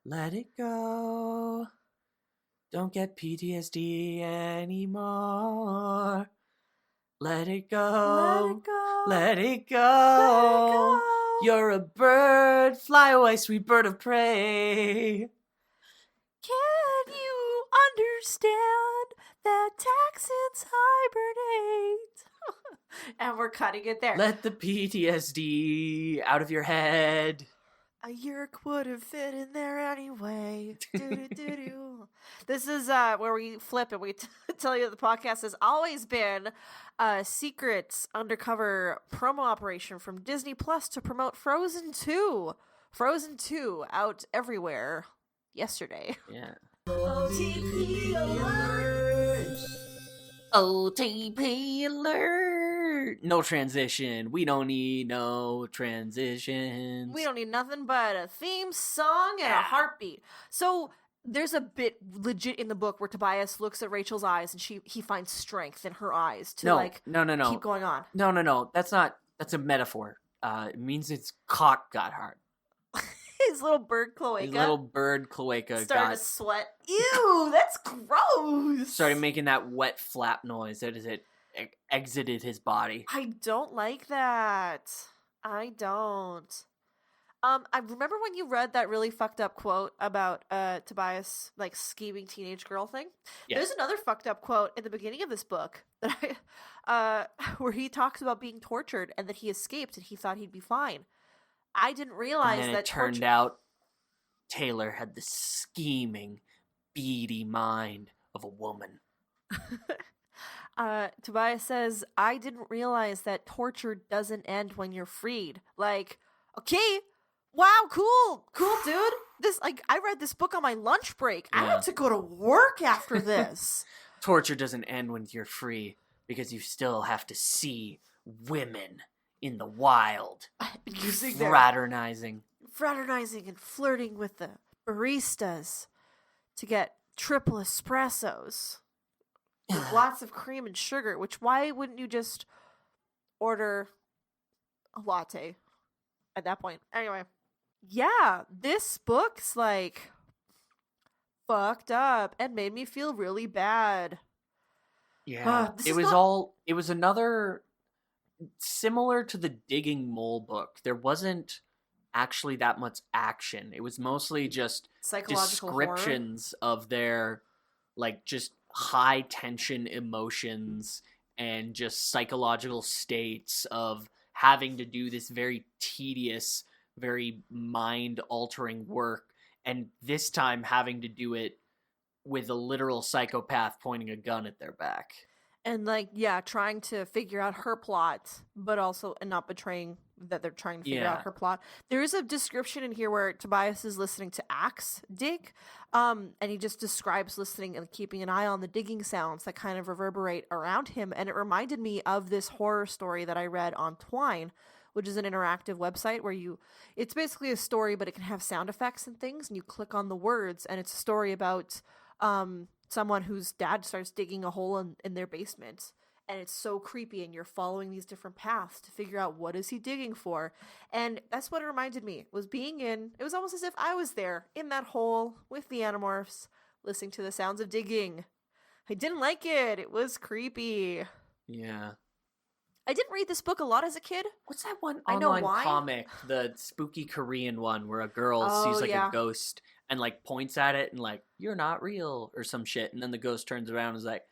Let it go. Don't get PTSD anymore. Let it Let go. it go. Let it Let it go. go. You're a bird. Fly away, sweet bird of prey. Can you understand that Taxxons hibernate? And we're cutting it there. Let the PTSD out of your head. A yerk would have fit in there anyway. Doo-doo-doo-doo. This is where we flip and we tell you that the podcast has always been a secret undercover promo operation from Disney Plus to promote Frozen 2. Frozen 2 out everywhere yesterday. Yeah. OTP alert! OTP alert! No transition. We don't need no transitions. We don't need nothing but a theme song and a heartbeat. So there's a bit legit in the book where Tobias looks at Rachel's eyes and he finds strength in her eyes to No. keep going on. No. That's a metaphor. It means its cock got hard. His little bird cloaca. His little bird cloaca started to sweat. Ew, that's gross. started making that wet flap noise as it exited his body. I don't like that. I don't. I remember when you read that really fucked up quote about Tobias like scheming teenage girl thing. Yes. There's another fucked up quote in the beginning of this book that where he talks about being tortured and that he escaped and he thought he'd be fine. I didn't realize And then that it turned out Taylor had the scheming, beady mind of a woman. Tobias says, I didn't realize that torture doesn't end when you're freed. Like, okay, wow, cool, dude. This, like, I read this book on my lunch break. I had to go to work after this. Torture doesn't end when you're free because you still have to see women in the wild. Fraternizing and flirting with the baristas to get triple espressos with lots of cream and sugar, which why wouldn't you just order a latte at that point? Anyway, yeah, this book's like fucked up and made me feel really bad. Yeah. It was another similar to the Digging Mole book. There wasn't actually that much action. It was mostly just descriptions of their like just high tension emotions and just psychological states of having to do this very tedious, very mind altering work, and this time having to do it with a literal psychopath pointing a gun at their back. And, like, yeah, trying to figure out her plot, but also and not betraying that they're trying to figure out her plot. There is a description in here where Tobias is listening to Axe dig, and he just describes listening and keeping an eye on the digging sounds that kind of reverberate around him. And it reminded me of this horror story that I read on Twine, which is an interactive website where it's basically a story, but it can have sound effects and things, and you click on the words, and it's a story about someone whose dad starts digging a hole in their basement, and it's so creepy, and you're following these different paths to figure out what is he digging for. And that's what it reminded me, was being it was almost as if I was there in that hole with the Animorphs listening to the sounds of digging. I didn't like it. It was creepy. Yeah. I didn't read this book a lot as a kid. What's that one online comic, the spooky Korean one where a girl sees like a ghost and like points at it and like, you're not real or some shit, and then the ghost turns around and is like,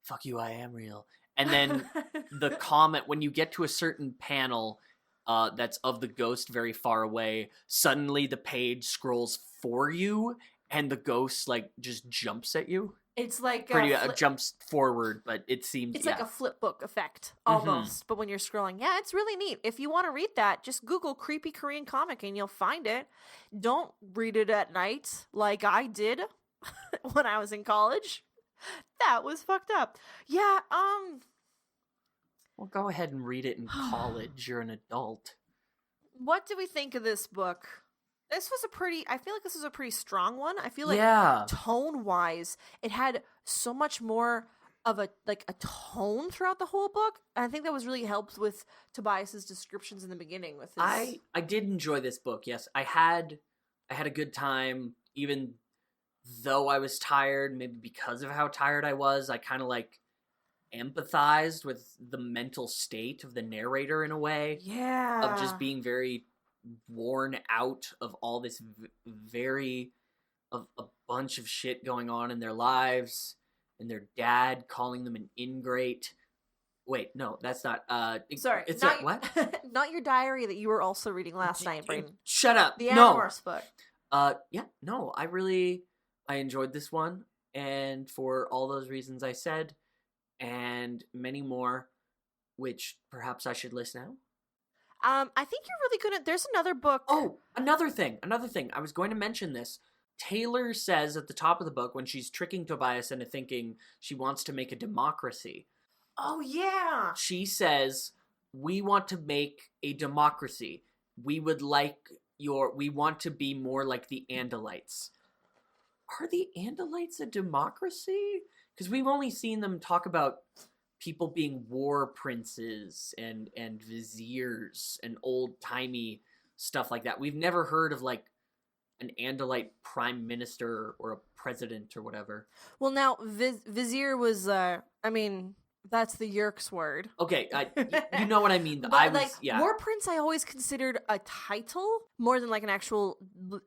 fuck you, I am real. And then the comment, when you get to a certain panel that's of the ghost very far away, suddenly the page scrolls for you and the ghost like just jumps at you. It's like jumps forward, but it seems it's like a flip book effect almost. But when you're scrolling, yeah, it's really neat. If you want to read that, just Google creepy Korean comic and you'll find it. Don't read it at night like I did when I was in college. That was fucked up. Yeah. Well, go ahead and read it in college. You're an adult. What do we think of this book? I feel like this was a pretty strong one. I feel like tone-wise, it had so much more of a tone throughout the whole book. And I think that was really helped with Tobias's descriptions in the beginning with his... I did enjoy this book, yes. I had a good time, even though I was tired, maybe because of how tired I was. I kind of like empathized with the mental state of the narrator in a way. Yeah. Of just being very worn out of all this of a bunch of shit going on in their lives, and their dad calling them an ingrate. Wait, no, that's not. Sorry, it's not, what? Not your diary that you were also reading last night, Brayden. Shut up. The No. Animorphs book. Yeah, no, I enjoyed this one, and for all those reasons I said, and many more, which perhaps I should list now. I think you're really good at. There's another book. Oh, another thing. I was going to mention this. Taylor says at the top of the book when she's tricking Tobias into thinking she wants to make a democracy. Oh yeah. She says, "We want to make a democracy. We want to be more like the Andalites." Are the Andalites a democracy? Because we've only seen them talk about people being war princes and viziers and old-timey stuff like that. We've never heard of, like, an Andalite prime minister or a president or whatever. Well, now, vizier was, that's the Yerkes word. Okay, you know what I mean. But, war prince I always considered a title more than, like, an actual,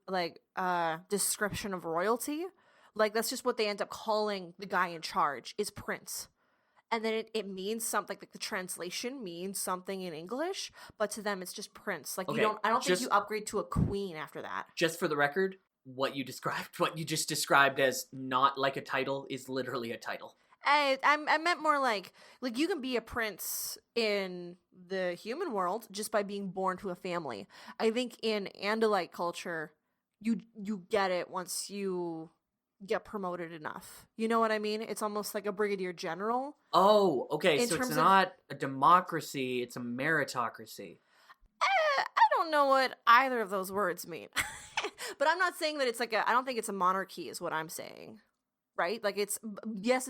like, description of royalty. Like, that's just what they end up calling the guy in charge, is prince. And then it means something, like the translation means something in English, but to them it's just prince. Like, okay, I don't think you upgrade to a queen after that. Just for the record, what you just described as not like a title is literally a title. I meant more like you can be a prince in the human world just by being born to a family. I think in Andalite culture, you get it once you get promoted enough. You know what I mean? It's almost like a brigadier general. Oh, okay. So it's not a democracy, it's a meritocracy. I don't know what either of those words mean. But I'm not saying that it's like I don't think it's a monarchy is what I'm saying. Right? Like it's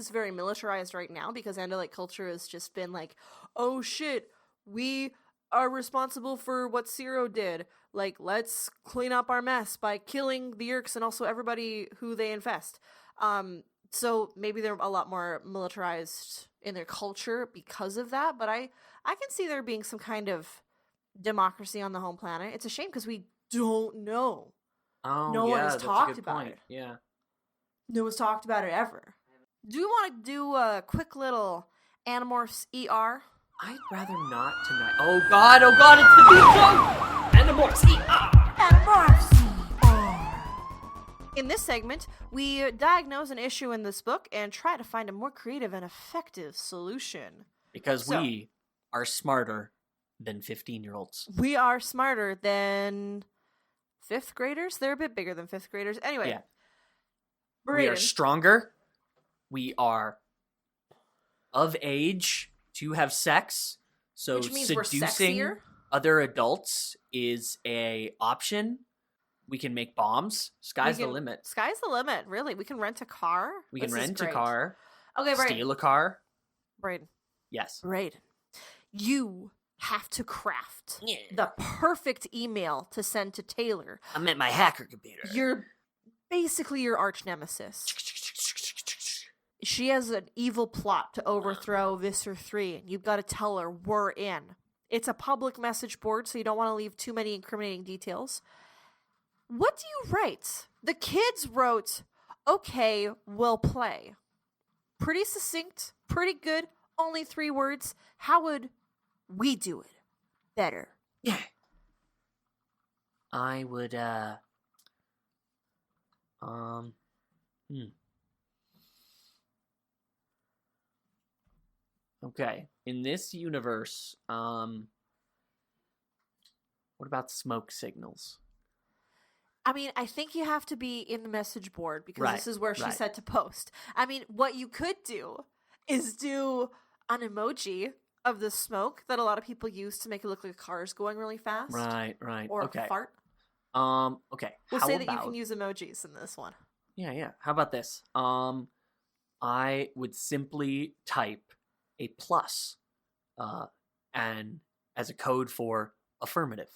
very militarized right now because Andalite culture has just been like, oh shit, we are responsible for what Ciro did. Like, let's clean up our mess by killing the Yerkes and also everybody who they infest. So maybe they're a lot more militarized in their culture because of that. But I can see there being some kind of democracy on the home planet. It's a shame because we don't know. Oh, no one has talked about point. it. Yeah. No one's talked about it ever. Do you want to do a quick little Animorphs ER? I'd rather not tonight. Oh god, it's the beat song! Animorphs ER! Animorphs ER! In this segment, we diagnose an issue in this book and try to find a more creative and effective solution. Because we are smarter than 15-year-olds. We are smarter than 5th graders? They're a bit bigger than 5th graders. Anyway. Yeah. Brayden. We are stronger. We are of age to have sex. So which means seducing we're sexier? Other adults is a option. We can make bombs. Sky's the limit. Sky's the limit, really. We can rent a car. We can rent a car. Okay, Brayden. Steal a car. Brayden. Yes. Brayden. You have to craft the perfect email to send to Taylor. I'm at my hacker computer. You're basically your arch nemesis. She has an evil plot to overthrow Visser 3, and you've got to tell her we're in. It's a public message board, so you don't want to leave too many incriminating details. What do you write? The kids wrote, okay, we'll play. Pretty succinct, pretty good, only 3 words. How would we do it better? Yeah. I would, Okay. In this universe, what about smoke signals? I mean, I think you have to be in the message board because this is where she said to post. I mean, what you could do is do an emoji of the smoke that a lot of people use to make it look like a car is going really fast. Right. Or a fart. Okay. We'll say that you can use emojis in this one. Yeah. How about this? I would simply type a plus, and as a code for affirmative.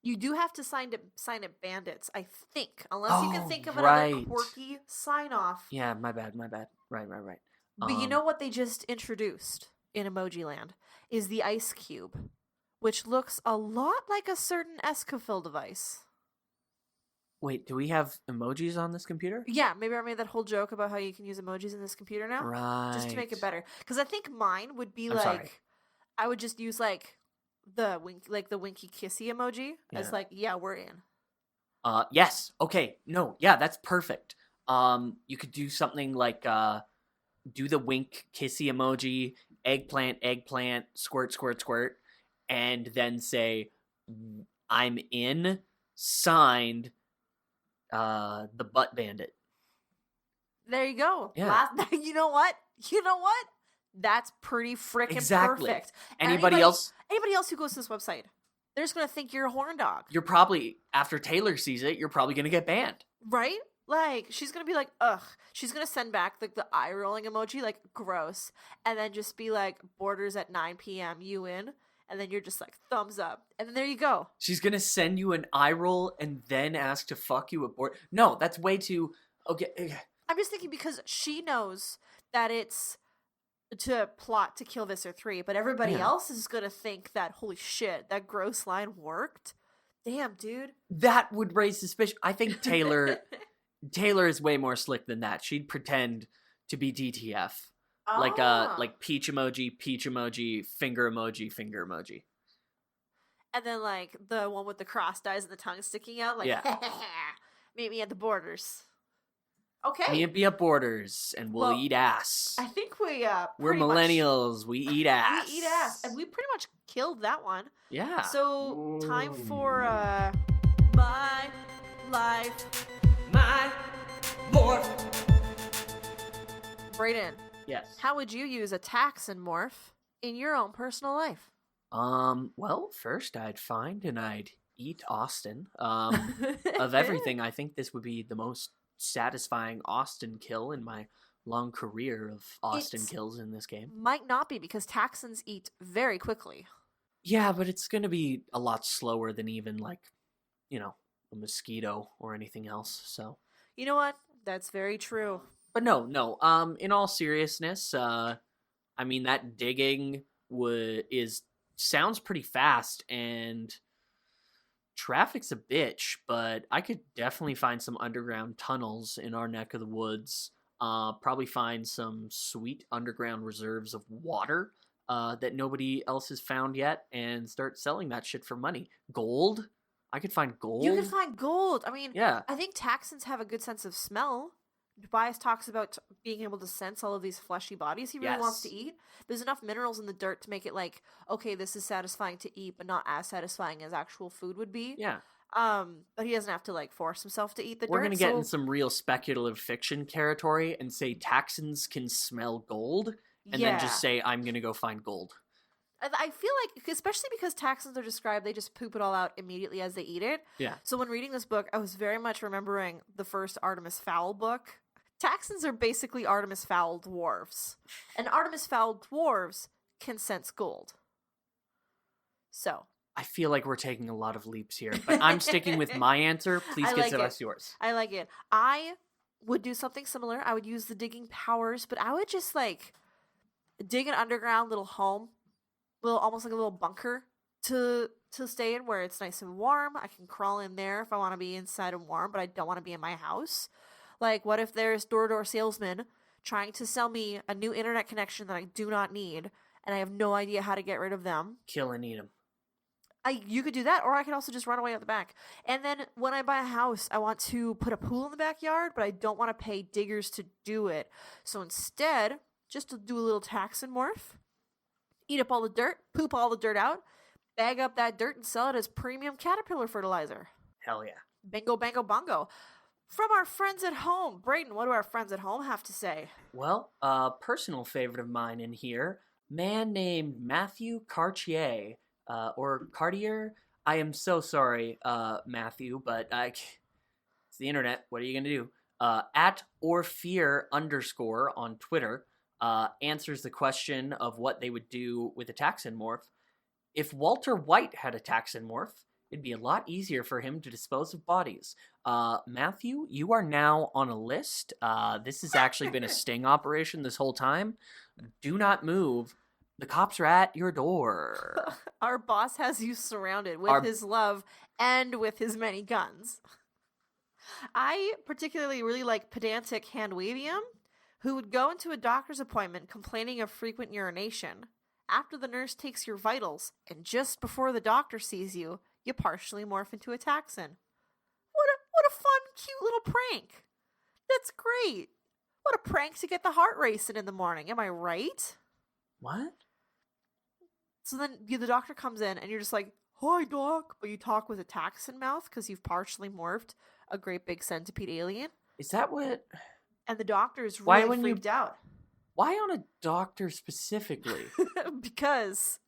You do have to sign it bandits, I think, unless you can think of it as a quirky sign off. Yeah, my bad. Right. But you know what they just introduced in Emoji Land is the ice cube, which looks a lot like a certain Escafil device. Wait, do we have emojis on this computer? Yeah, maybe I made that whole joke about how you can use emojis in this computer now. Right. Just to make it better. Because I think mine would be sorry. I would just use the winky kissy emoji as we're in. Yes. Okay. No. Yeah, that's perfect. You could do something like do the wink kissy emoji, eggplant, squirt, squirt, squirt, and then say, "I'm in," signed, the butt bandit. There you go. Yeah. You know what? That's pretty freaking perfect. Anybody else who goes to this website, they're just gonna think you're a horn dog. You're probably, after Taylor sees it, you're probably gonna get banned. Right? Like, she's gonna be like, ugh. She's gonna send back the eye rolling emoji, like, gross. And then just be like, borders at 9 p.m., you in? And then you're just like, thumbs up. And then there you go. She's gonna send you an eye roll and then ask to fuck you aboard. No, that's way too... Okay. I'm just thinking because she knows that it's to plot to kill Visser 3, but everybody else is gonna think that, holy shit, that gross line worked? Damn, dude. That would raise suspicion. I think Taylor is way more slick than that. She'd pretend to be DTF. Like peach emoji, finger emoji. And then like the one with the crossed eyes and the tongue sticking out, like meet me at the borders. Okay. Meet me at borders and we'll eat ass. I think we're millennials, we eat ass. We eat ass. And we pretty much killed that one. Yeah. So time for my life. My morph. Brayden. Yes. How would you use a Taxxon morph in your own personal life? Well, first I'd find and I'd eat Austin. Of everything, I think this would be the most satisfying Austin kill in my long career of Austin kills in this game. Might not be, because Taxxons eat very quickly. Yeah, but it's gonna be a lot slower than even, like, a mosquito or anything else, so... You know what? That's very true. But no, in all seriousness, I mean, that digging sounds pretty fast, and traffic's a bitch, but I could definitely find some underground tunnels in our neck of the woods, probably find some sweet underground reserves of water that nobody else has found yet, and start selling that shit for money. Gold? I could find gold. You could find gold. I mean, yeah. I think Taxxons have a good sense of smell. Tobias talks about being able to sense all of these fleshy bodies he really wants to eat. There's enough minerals in the dirt to make it like, okay, this is satisfying to eat, but not as satisfying as actual food would be. Yeah. But he doesn't have to like force himself to eat the dirt. We're gonna get in some real speculative fiction territory and say Taxxons can smell gold, and then just say, I'm gonna go find gold. I feel like, especially because Taxxons are described, they just poop it all out immediately as they eat it. Yeah. So when reading this book, I was very much remembering the first Artemis Fowl book. Taxxons are basically Artemis Fowl dwarves. And Artemis Fowl dwarves can sense gold. So. I feel like we're taking a lot of leaps here, but I'm sticking with my answer. Please give us yours. I like it. I would do something similar. I would use the digging powers, but I would just like dig an underground little home. Almost like a little bunker to stay in where it's nice and warm. I can crawl in there if I want to be inside and warm, but I don't want to be in my house. Like, what if there's door-to-door salesmen trying to sell me a new internet connection that I do not need, and I have no idea how to get rid of them? Kill and eat them. You could do that, or I could also just run away out the back. And then when I buy a house, I want to put a pool in the backyard, but I don't want to pay diggers to do it. So instead, just to do a little Taxxon morph, eat up all the dirt, poop all the dirt out, bag up that dirt and sell it as premium caterpillar fertilizer. Hell yeah. Bingo, bango, bongo. From our friends at home. Brayden, what do our friends at home have to say? Well, a personal favorite of mine in here, man named Matthew Cartier, or Cartier. I am so sorry, Matthew, but it's the internet. What are you going to do? At @orfear_ on Twitter. Answers the question of what they would do with a Taxxon morph. If Walter White had a Taxxon morph, it'd be a lot easier for him to dispose of bodies. Matthew, you are now on a list. This has actually been a sting operation this whole time. Do not move. The cops are at your door. Our boss has you surrounded with his love and with his many guns. I particularly really like pedantic Handwavium, who would go into a doctor's appointment complaining of frequent urination. After the nurse takes your vitals, and just before the doctor sees you, you partially morph into a Taxxon. What a fun, cute little prank. That's great. What a prank to get the heart racing in the morning. Am I right? What? So then the doctor comes in, and you're just like, "Hi, doc," but you talk with a Taxxon mouth because you've partially morphed a great big centipede alien. Is that what? And the doctor's really freaked out. Why on a doctor specifically? Because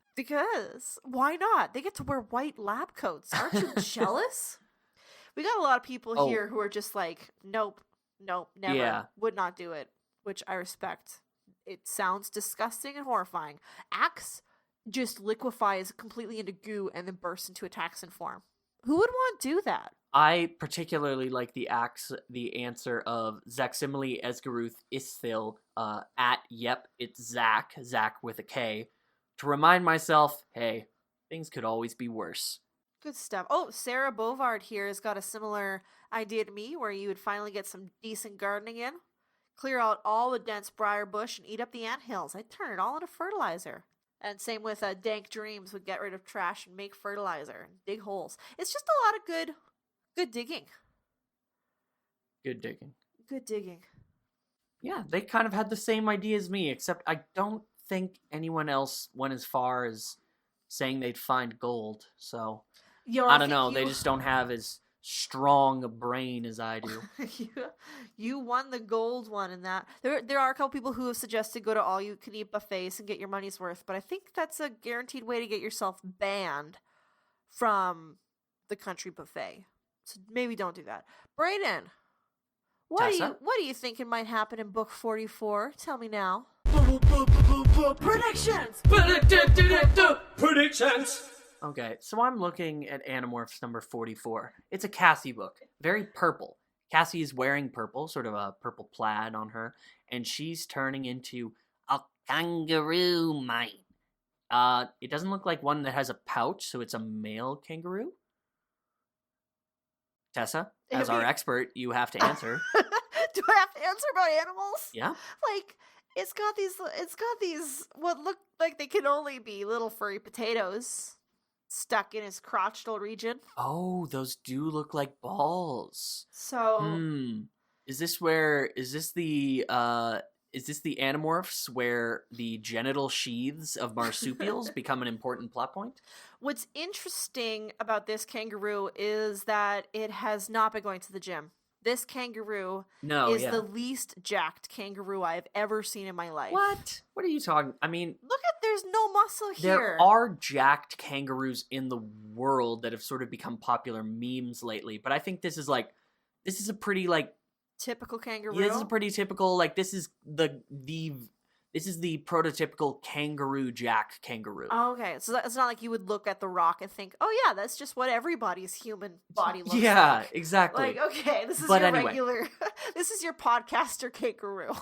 why not? They get to wear white lab coats. Aren't you jealous? We got a lot of people here who are just like, nope, never, would not do it, which I respect. It sounds disgusting and horrifying. Axe just liquefies completely into goo and then bursts into a Taxxon form. Who would want to do that? I particularly like the answer of Zaximile Esgaruth Isthil it's Zach with a K, to remind myself, hey, things could always be worse. Good stuff. Oh, Sarah Bovard here has got a similar idea to me, where you would finally get some decent gardening in, clear out all the dense briar bush and eat up the anthills. I'd turn it all into fertilizer. And same with Dank Dreams, would get rid of trash and make fertilizer and dig holes. It's just a lot of good digging. Good digging. Good digging. Yeah, they kind of had the same idea as me, except I don't think anyone else went as far as saying they'd find gold. So, I don't know. They just don't have as strong a brain as I do. You won the gold one in that. There are a couple people who have suggested go to all-you-can-eat buffets and get your money's worth, but I think that's a guaranteed way to get yourself banned from the country buffet. So maybe don't do that. Brayden, what do you think might happen in book 44? Tell me now. Predictions! Predictions! Okay, so I'm looking at Animorphs number 44. It's a Cassie book. Very purple. Cassie is wearing purple, sort of a purple plaid on her, and she's turning into a kangaroo mite. It doesn't look like one that has a pouch, so it's a male kangaroo. Tessa, as our expert, you have to answer. Do I have to answer about animals? Yeah. Like, it's got these what look like they can only be little furry potatoes stuck in his crotchal region. Oh, those do look like balls. So is this the Animorphs where the genital sheaths of marsupials become an important plot point? What's interesting about this kangaroo is that it has not been going to the gym. This kangaroo is the least jacked kangaroo I've ever seen in my life. What? What are you talking? I mean, there's no muscle here. There are jacked kangaroos in the world that have sort of become popular memes lately, but I think this is a pretty typical kangaroo. Yeah, this is pretty typical. This is the prototypical kangaroo jack kangaroo. Oh, okay, so it's not like you would look at the Rock and think, "Oh yeah, that's just what everybody's human body looks like." Yeah, exactly. Okay, this is regular. This is your podcaster kangaroo.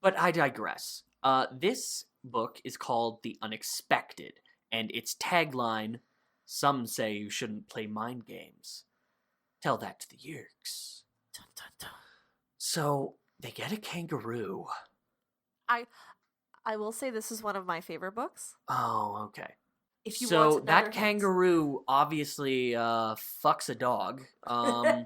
But I digress. This book is called The Unexpected, and its tagline: "Some say you shouldn't play mind games. Tell that to the Yerks." Dun, dun, dun. So they get a kangaroo. I will say this is one of my favorite books. Oh, okay. If you so want that kangaroo obviously fucks a dog. I'm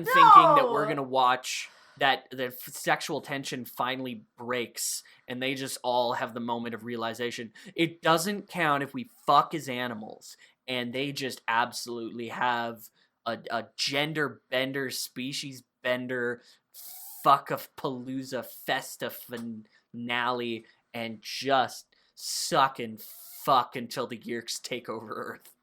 thinking that we're gonna watch that the sexual tension finally breaks, and they just all have the moment of realization. It doesn't count if we fuck as animals, and they just absolutely have a gender bender, species bender, fuck of palooza festa finale, and just suck and fuck until the Yerks take over Earth.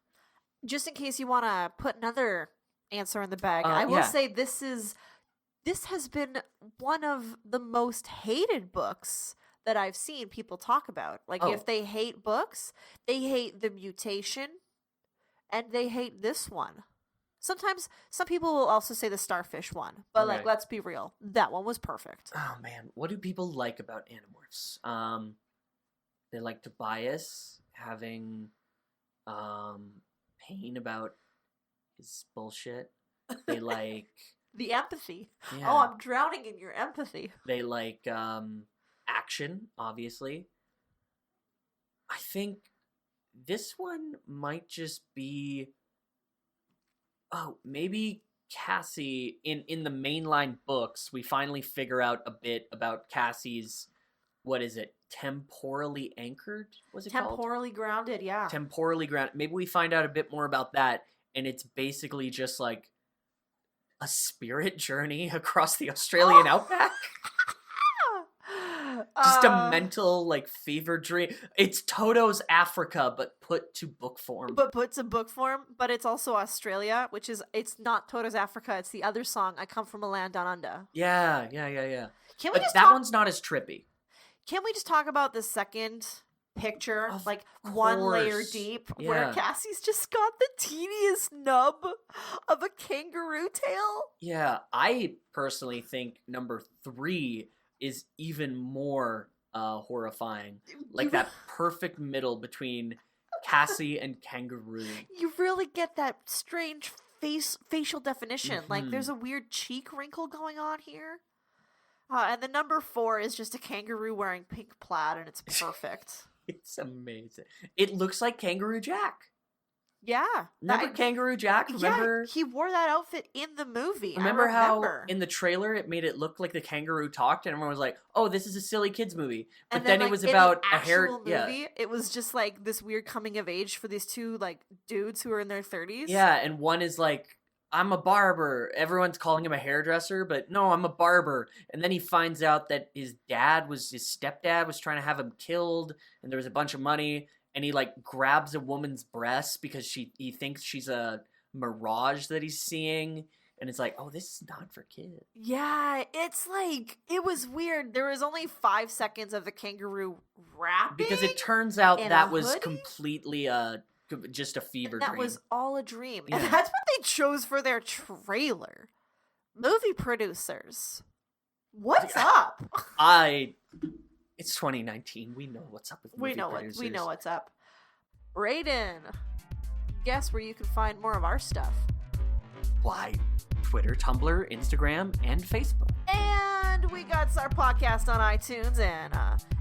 Just in case you want to put another answer in the bag, I will say this has been one of the most hated books that I've seen people talk about. If they hate books, they hate the mutation and they hate this one. Sometimes some people will also say the starfish one, but like, Okay. let's be real, that one was perfect. Oh man, what do people like about Animorphs? They like Tobias having pain about his bullshit. They like The empathy. yeah. Oh, I'm drowning in your empathy. They like action, obviously. I think this one might just be maybe Cassie in the mainline books, we finally figure out a bit about Cassie's, what is it? Temporally anchored? Was it called? Temporally grounded, yeah. Temporally grounded. Maybe we find out a bit more about that, and it's basically just like a spirit journey across the Australian outback. Just a mental, like, fever dream. It's Toto's Africa, but put to book form. But put to book form, but it's also Australia, which is, it's not Toto's Africa, it's the other song, I Come From a Land Down Under. Yeah. Can we But just that talk, one's not as trippy. Can we just talk about the second picture, Of like one layer course. deep, where Yeah. Cassie's just got the teeniest nub of a kangaroo tail? Yeah, I personally think number 3 is even more horrifying. Like that perfect middle between Cassie and kangaroo. You really get that strange facial definition. Like Mhm. there's a weird cheek wrinkle going on here. And the number 4 is just a kangaroo wearing pink plaid, and it's perfect. It's amazing. It looks like Kangaroo Jack. Yeah. Remember Kangaroo Jack? Remember? Yeah, he wore that outfit in the movie. Remember I how remember. in the trailer it made it look like the kangaroo talked, and everyone was like, "Oh, this is a silly kids movie." But And then it like, was in about the a hair. actual Yeah, movie, it was just like this weird coming of age for these two like dudes who are in their 30s. yeah, and one is like, "I'm a barber." Everyone's calling him a hairdresser, but no, I'm a barber. And then he finds out that his stepdad was trying to have him killed, and there was a bunch of money. And he like grabs a woman's breast because he thinks she's a mirage that he's seeing, and it's like, oh, this is not for kids. Yeah, it's like, it was weird. There was only 5 seconds of the kangaroo rapping. Because it turns out in that a was hoodie? completely just a fever that dream. was all a dream. Yeah. And that's what they chose for their trailer. Movie producers. What's up? It's 2019. We know what's up with movie producers. We know what's up. Raiden, guess where you can find more of our stuff. Why? Twitter, Tumblr, Instagram, and Facebook. And we got our podcast on iTunes and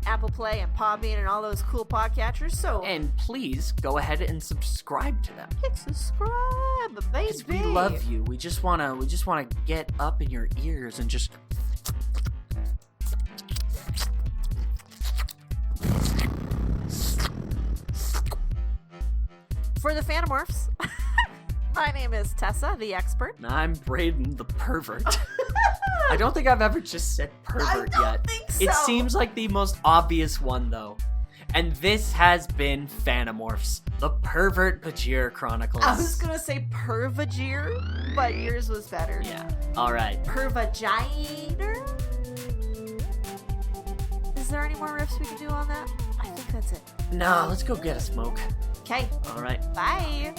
Apple Play and Podbean and all those cool podcatchers. So And please go ahead and subscribe to them. hit subscribe, baby. 'Cause we love you. We just wanna get up in your ears and just For the Animorphs, my name is Tessa, the expert. I'm Braden the pervert. I don't think I've ever just said pervert I don't yet. think so. It seems like the most obvious one though. And this has been Fanimorphs, the Dork-Bajir Chronicles. I was gonna say Pervajir, but yours was better. Yeah. All right. Pervaginer? Is there any more riffs we can do on that? I think that's it. Nah, let's go get a smoke. Okay, All right. bye.